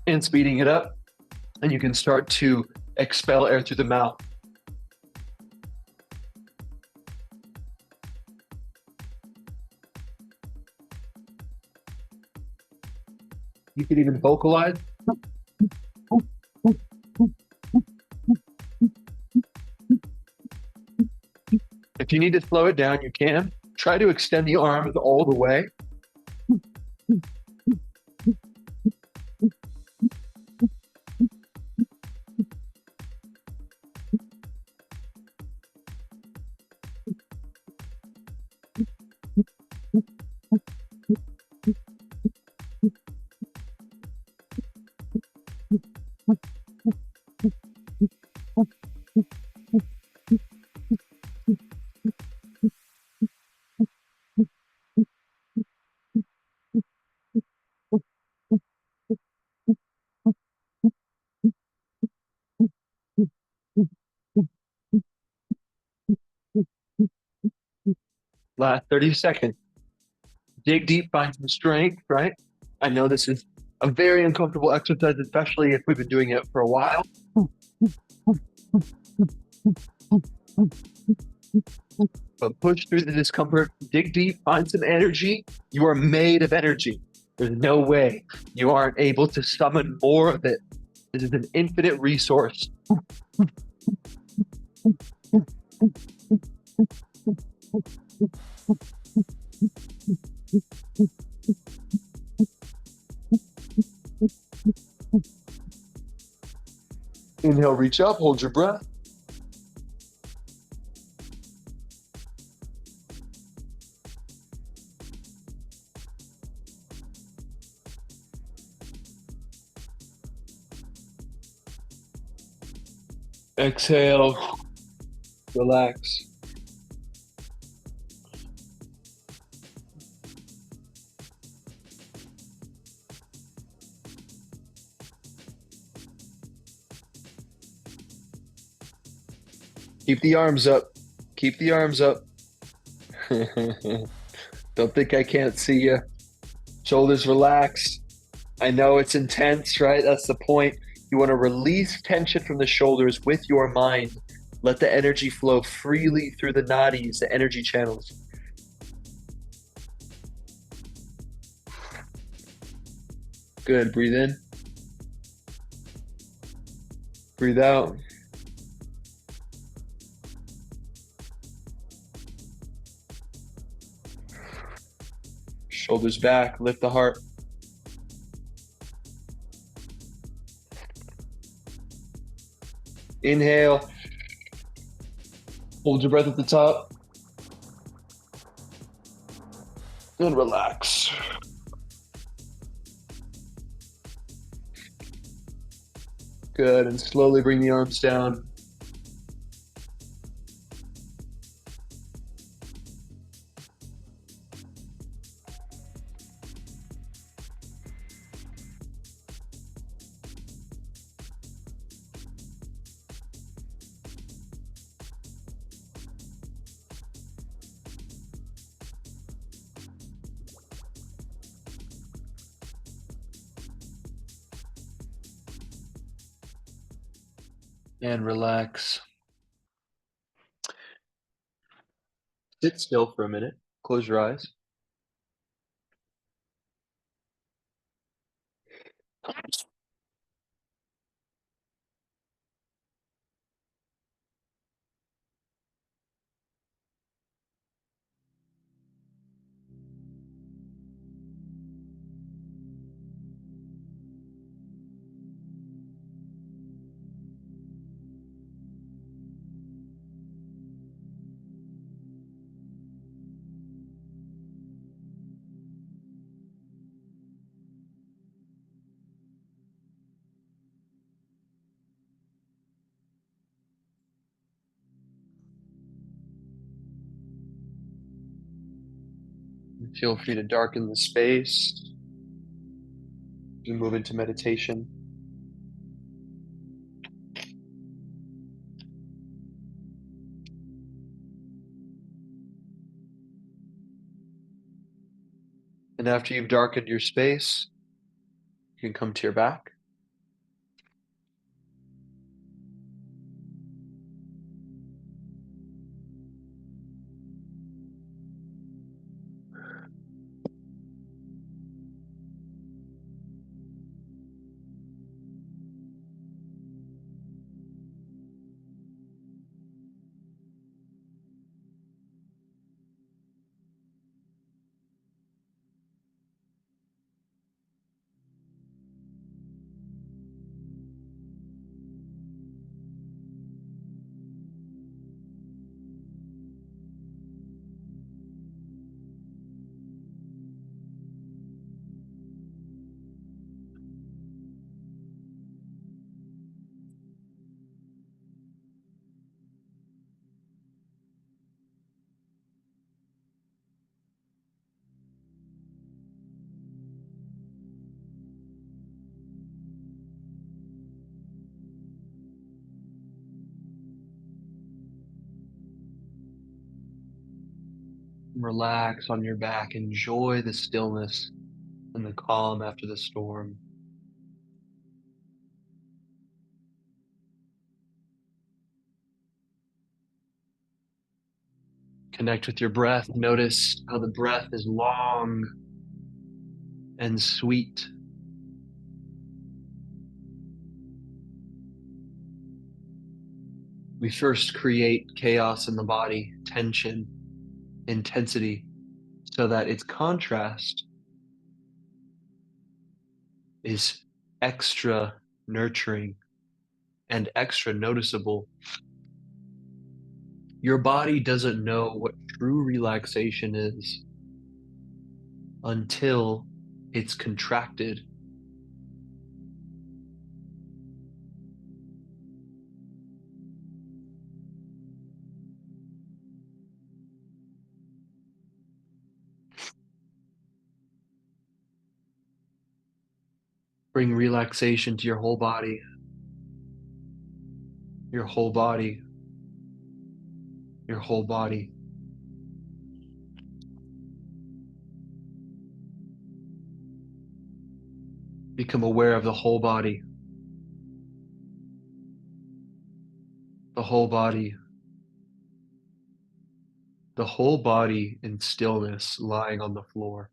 And speeding it up, and you can start to expel air through the mouth. You can even vocalize. If you need to slow it down, you can. Try to extend the arms all the way. Last 30 seconds. Dig deep, find some strength, right? I know this is a very uncomfortable exercise, especially if we've been doing it for a while. But push through the discomfort, dig deep, find some energy. You are made of energy. There's no way you aren't able to summon more of it. This is an infinite resource. Inhale, reach up, hold your breath. Exhale, relax. Keep the arms up. Keep the arms up. Don't think I can't see you. Shoulders relaxed. I know it's intense, right? That's the point. You want to release tension from the shoulders with your mind. Let the energy flow freely through the nadis, the energy channels. Good. Breathe in. Breathe out. Shoulders back. Lift the heart. Inhale. Hold your breath at the top. And relax. Good. And slowly bring the arms down. And relax. Sit still for a minute. Close your eyes. Feel free to darken the space and move into meditation. And after you've darkened your space, you can come to your back. Relax on your back. Enjoy the stillness and the calm after the storm. Connect with your breath. Notice how the breath is long and sweet. We first create chaos in the body, tension, intensity, so that its contrast is extra nurturing and extra noticeable. Your body doesn't know what true relaxation is until it's contracted. Bring relaxation to your whole body. Your whole body. your whole body. Become aware of the whole body. The whole body. The whole body in stillness lying on the floor.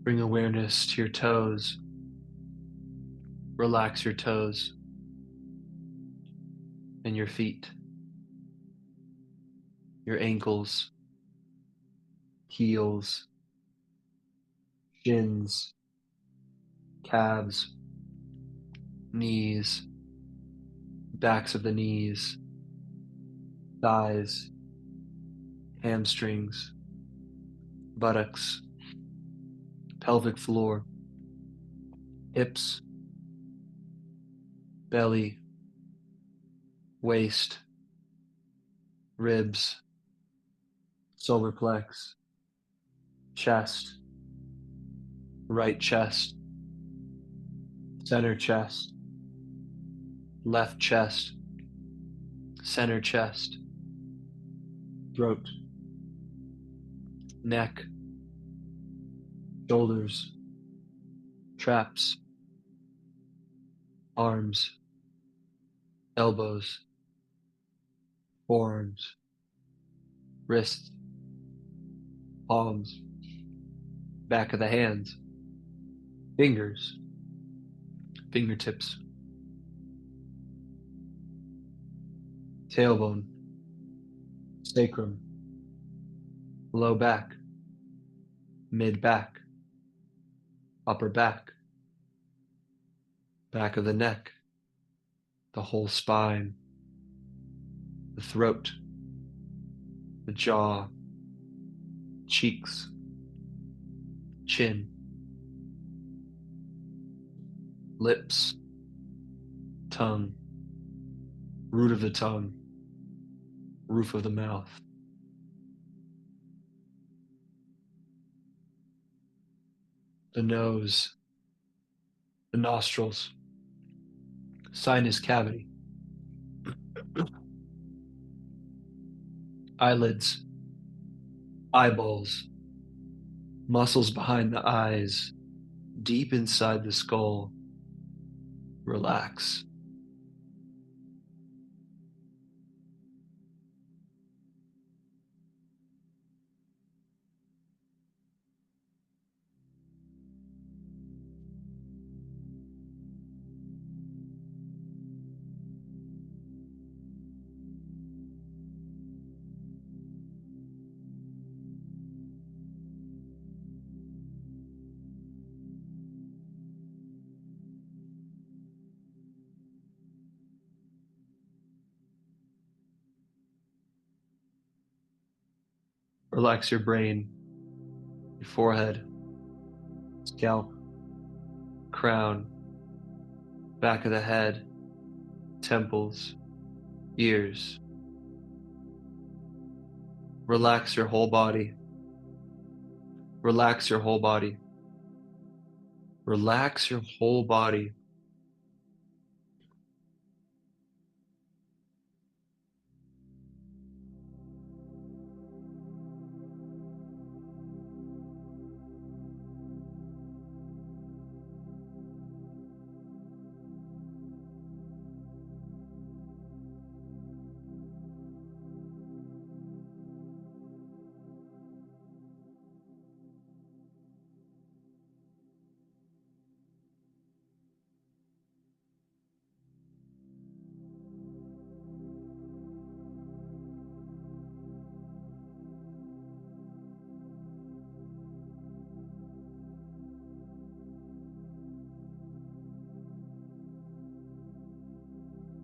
Bring awareness to your toes. Relax your toes and your feet, your ankles, heels, shins, calves, knees, backs of the knees, thighs, hamstrings, buttocks, pelvic floor, hips, belly, waist, ribs, solar plex, chest, right chest, center chest, left chest, center chest, throat, neck, shoulders, traps, arms, elbows, forearms, wrists, palms, back of the hands, fingers, fingertips, tailbone, sacrum, low back, mid back, upper back, back of the neck, the whole spine, the throat, the jaw, cheeks, chin, lips, tongue, root of the tongue, roof of the mouth. The nose, the nostrils, sinus cavity, eyelids, eyeballs, muscles behind the eyes, deep inside the skull. Relax. Relax your brain, your forehead, scalp, crown, back of the head, temples, ears. Relax your whole body. Relax your whole body. Relax your whole body.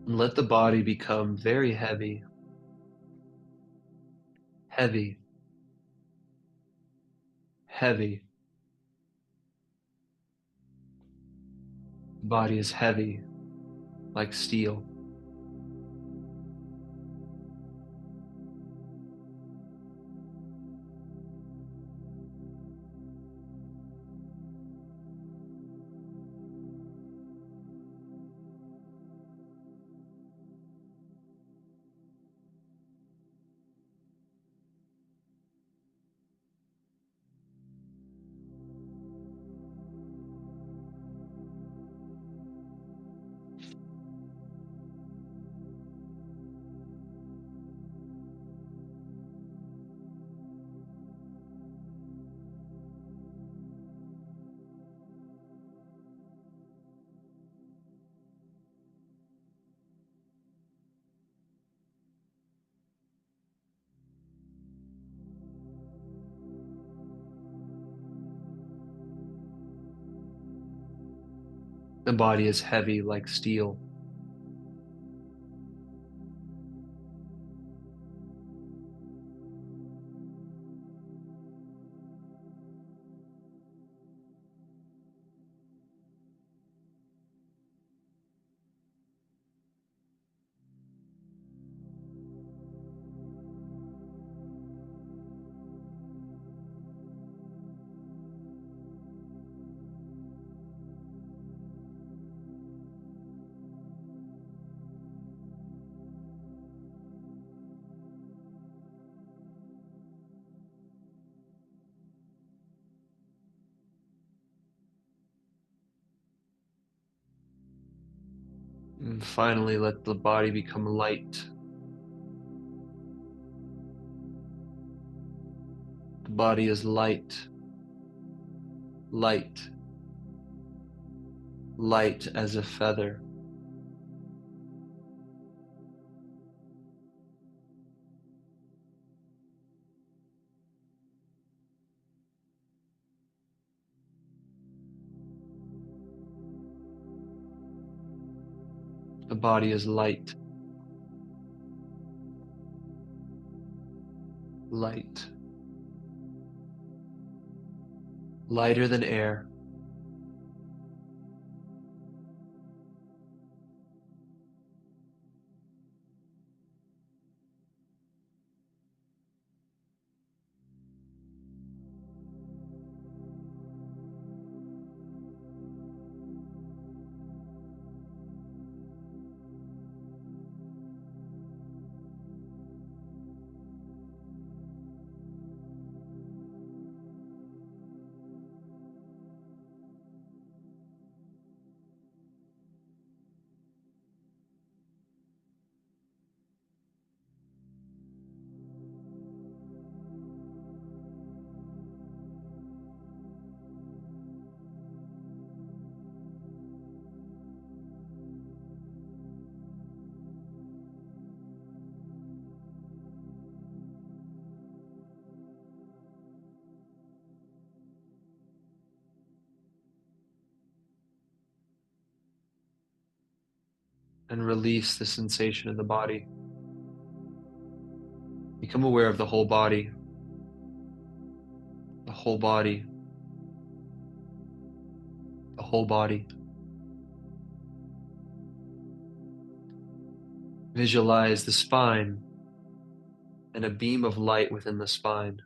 And let the body become very heavy. Heavy. Heavy. The body is heavy, like steel. The body is heavy like steel. And finally, let the body become light. The body is light. Light. Light as a feather. The body is light. Light. Lighter than air. And release the sensation of the body. Become aware of the whole body. The whole body. The whole body. Visualize the spine and a beam of light within the spine.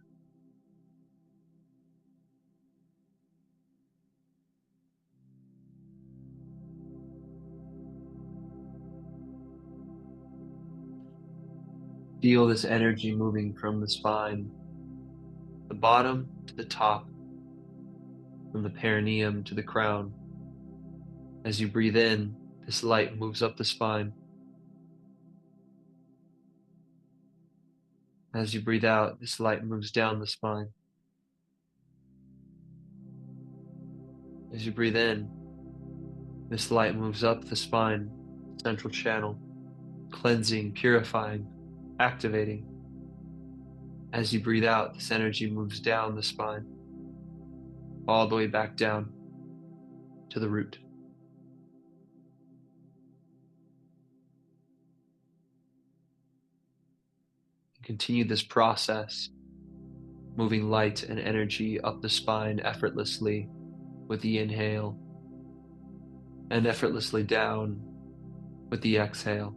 Feel this energy moving from the spine, the bottom to the top, from the perineum to the crown. As you breathe in, this light moves up the spine. As you breathe out, this light moves down the spine. As you breathe in, this light moves up the spine, central channel, cleansing, purifying, activating. As you breathe out, this energy moves down the spine, all the way back down to the root. Continue this process, moving light and energy up the spine effortlessly with the inhale, and effortlessly down with the exhale.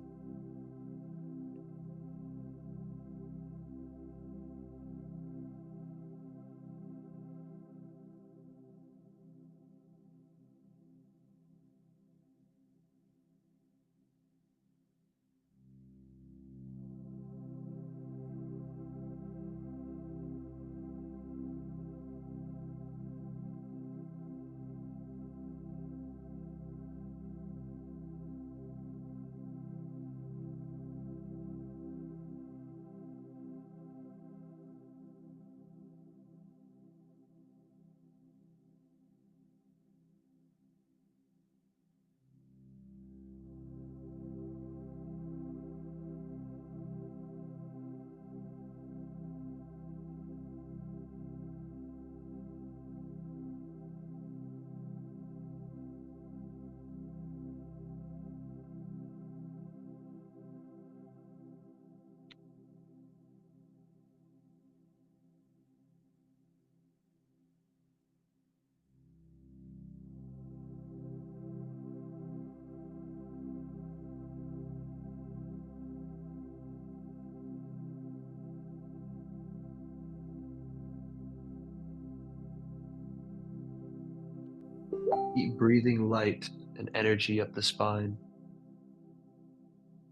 Keep breathing light and energy up the spine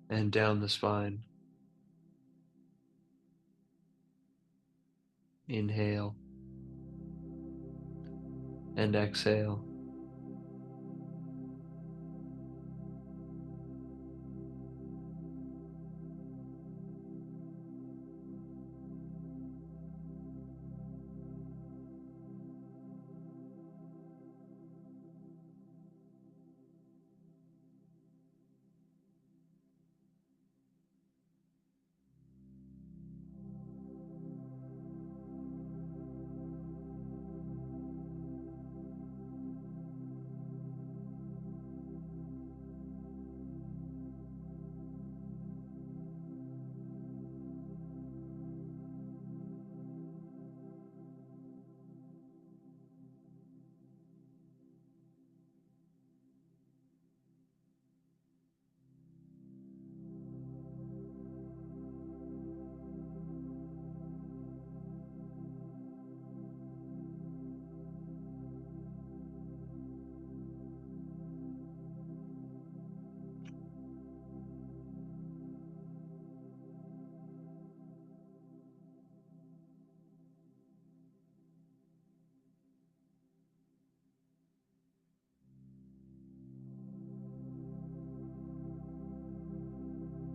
and down the spine. Inhale and exhale.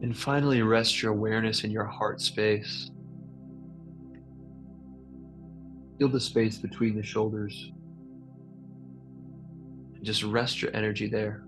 And finally, rest your awareness in your heart space. Feel the space between the shoulders. And just rest your energy there.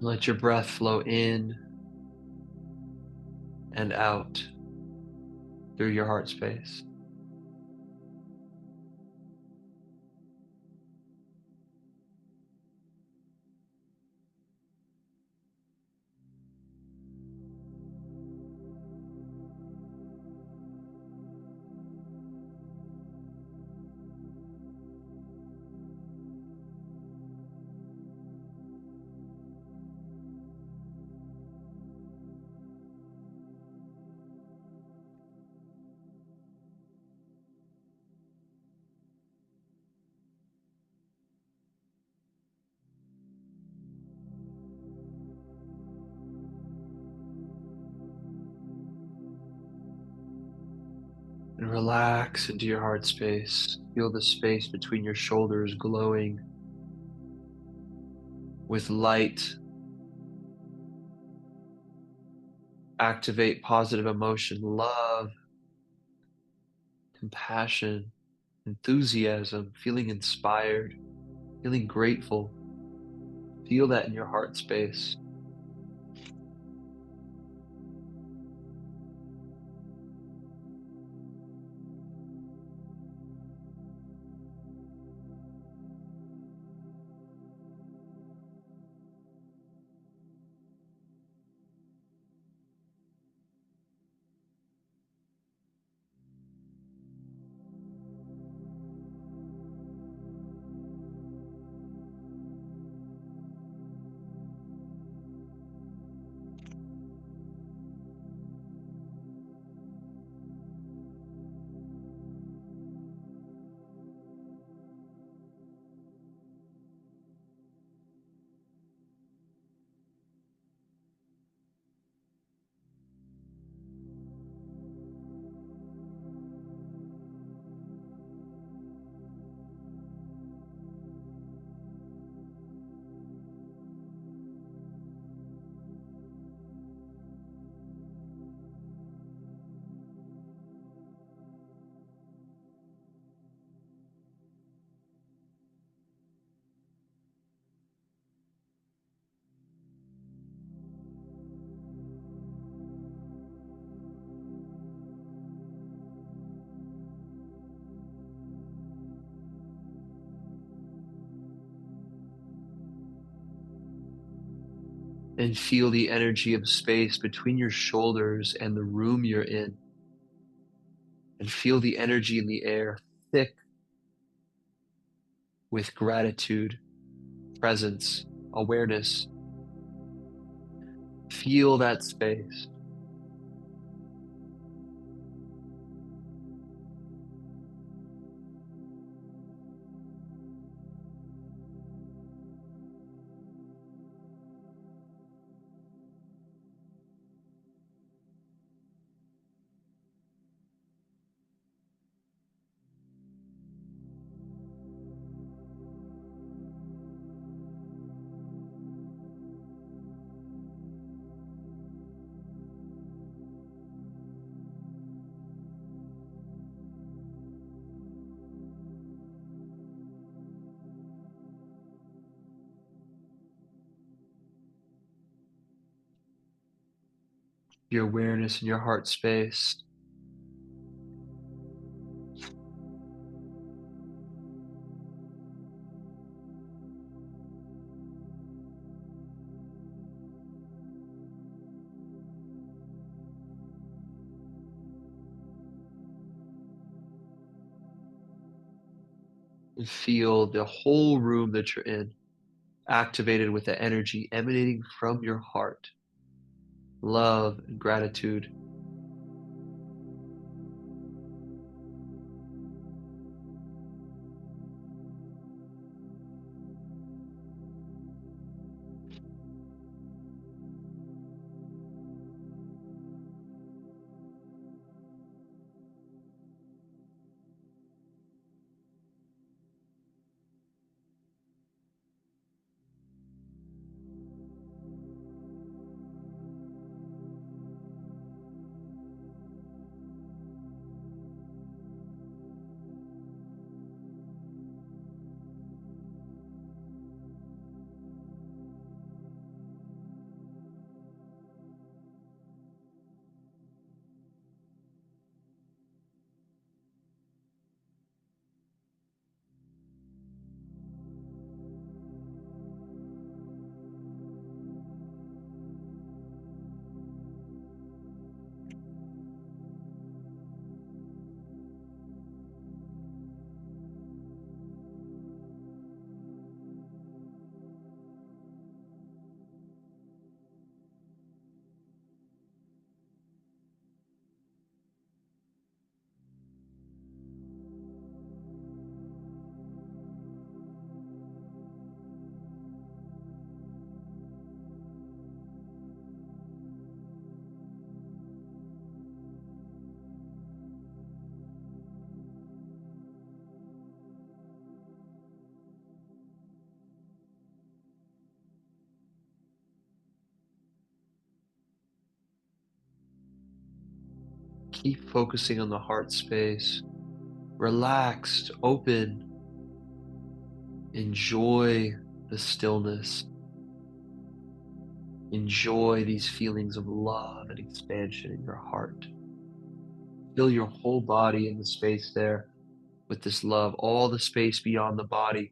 Let your breath flow in and out through your heart space. And relax into your heart space. Feel the space between your shoulders glowing with light. Activate positive emotion, love, compassion, enthusiasm, feeling inspired, feeling grateful. Feel that in your heart space. And feel the energy of space between your shoulders and the room you're in. And feel the energy in the air, thick with gratitude, presence, awareness. Feel that space. Your awareness in your heart space. And feel the whole room that you're in activated with the energy emanating from your heart. Love and gratitude. Keep focusing on the heart space. Relaxed, open. Enjoy the stillness. Enjoy these feelings of love and expansion in your heart. Fill your whole body in the space there with this love, all the space beyond the body,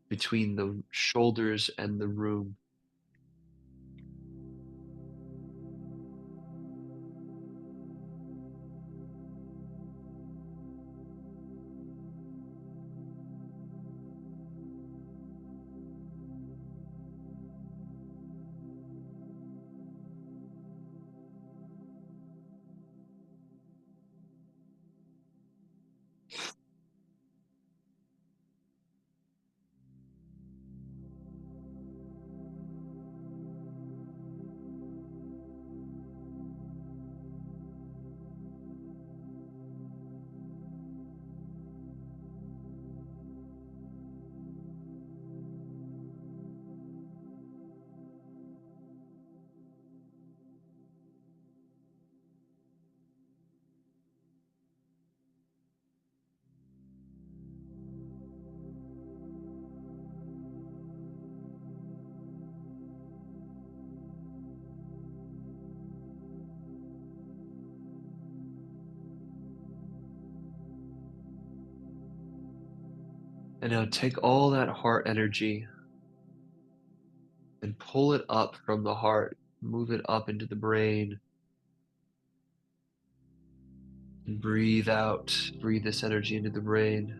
between the shoulders and the room. And now take all that heart energy and pull it up from the heart, move it up into the brain, and breathe out. Breathe this energy into the brain,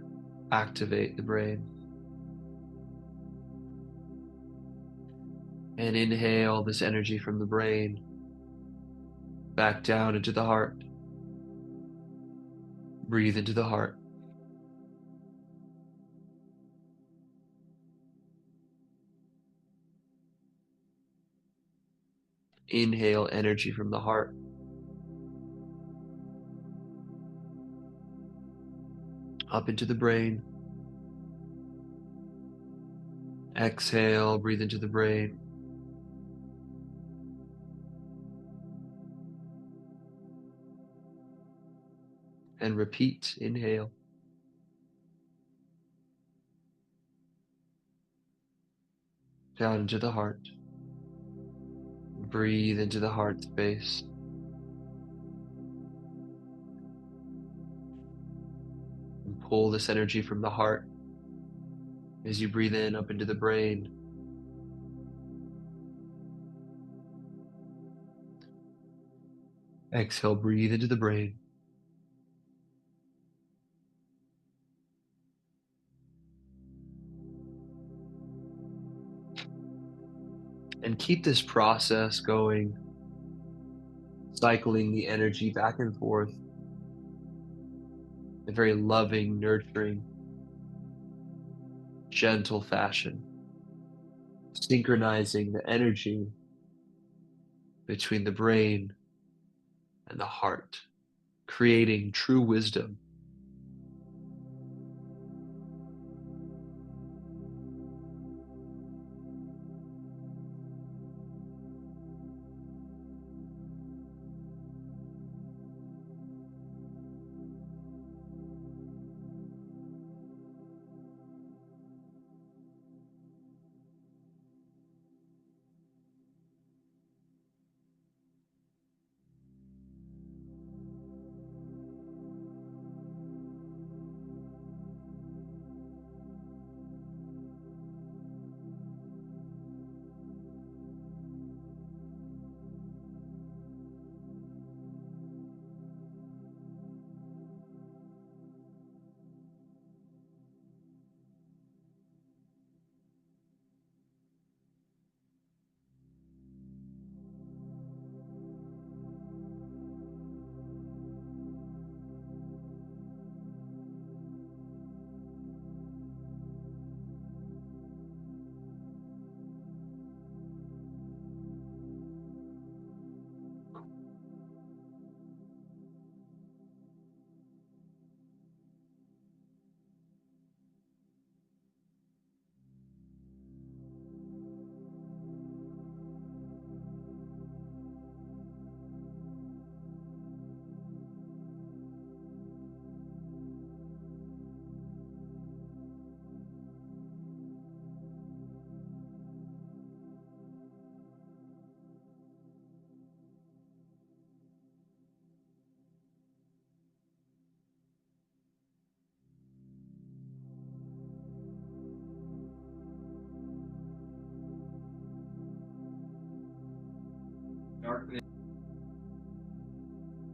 activate the brain. And inhale this energy from the brain back down into the heart. Breathe into the heart. Inhale energy from the heart. Up into the brain. Exhale, breathe into the brain. And repeat, inhale. Down into the heart. Breathe into the heart space. And pull this energy from the heart as you breathe in up into the brain. Exhale, breathe into the brain. And keep this process going, cycling the energy back and forth in a very loving, nurturing, gentle fashion, synchronizing the energy between the brain and the heart, creating true wisdom.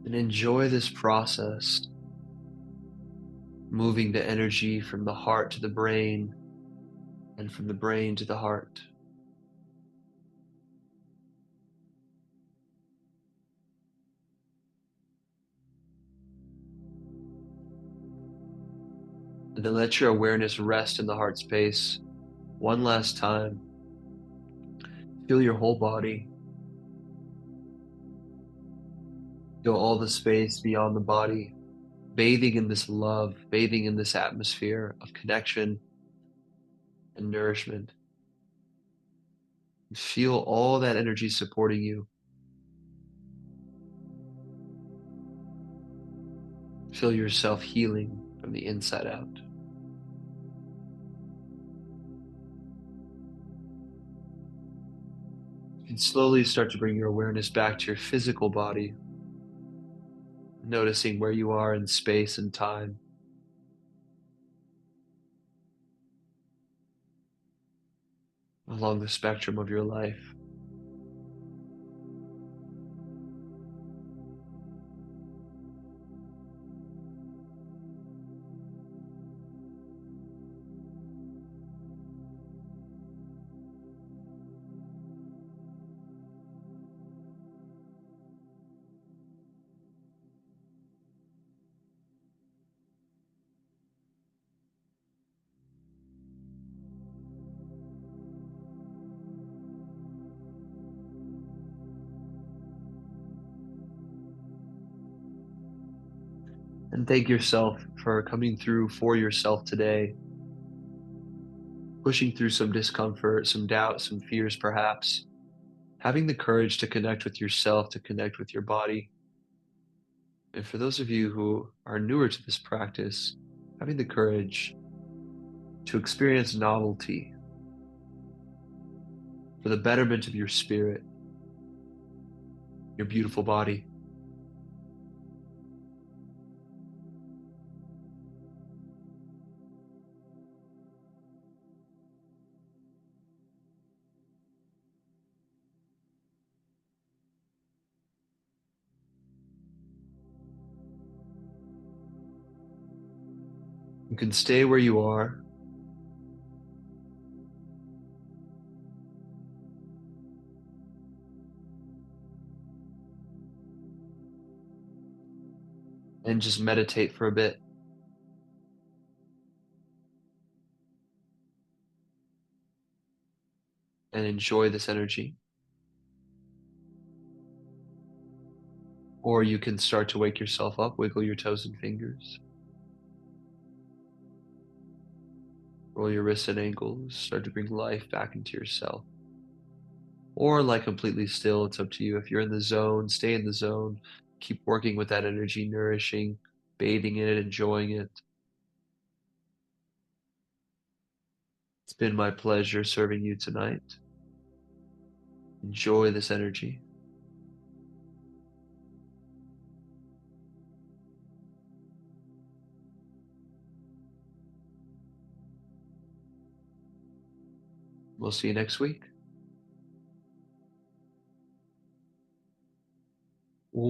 And enjoy this process, moving the energy from the heart to the brain and from the brain to the heart. And then let your awareness rest in the heart space one last time. Feel your whole body. Feel all the space beyond the body, bathing in this love, bathing in this atmosphere of connection and nourishment. And feel all that energy supporting you. Feel yourself healing from the inside out. You can slowly start to bring your awareness back to your physical body, noticing where you are in space and time. Along the spectrum of your life. And thank yourself for coming through for yourself today, pushing through some discomfort, some doubt, some fears perhaps, having the courage to connect with yourself, to connect with your body. And for those of you who are newer to this practice, having the courage to experience novelty for the betterment of your spirit, your beautiful body. You can stay where you are. And just meditate for a bit. And enjoy this energy. Or you can start to wake yourself up, wiggle your toes and fingers. Roll your wrists and ankles, start to bring life back into yourself. Or lie completely still, it's up to you. If you're in the zone, stay in the zone. Keep working with that energy, nourishing, bathing in it, enjoying it. It's been my pleasure serving you tonight. Enjoy this energy. We'll see you next week. Om.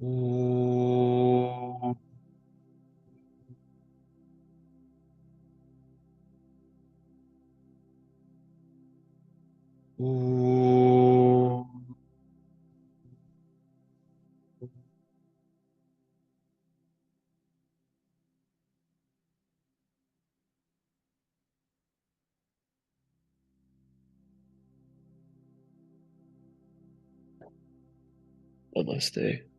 Om. Om. Namaste.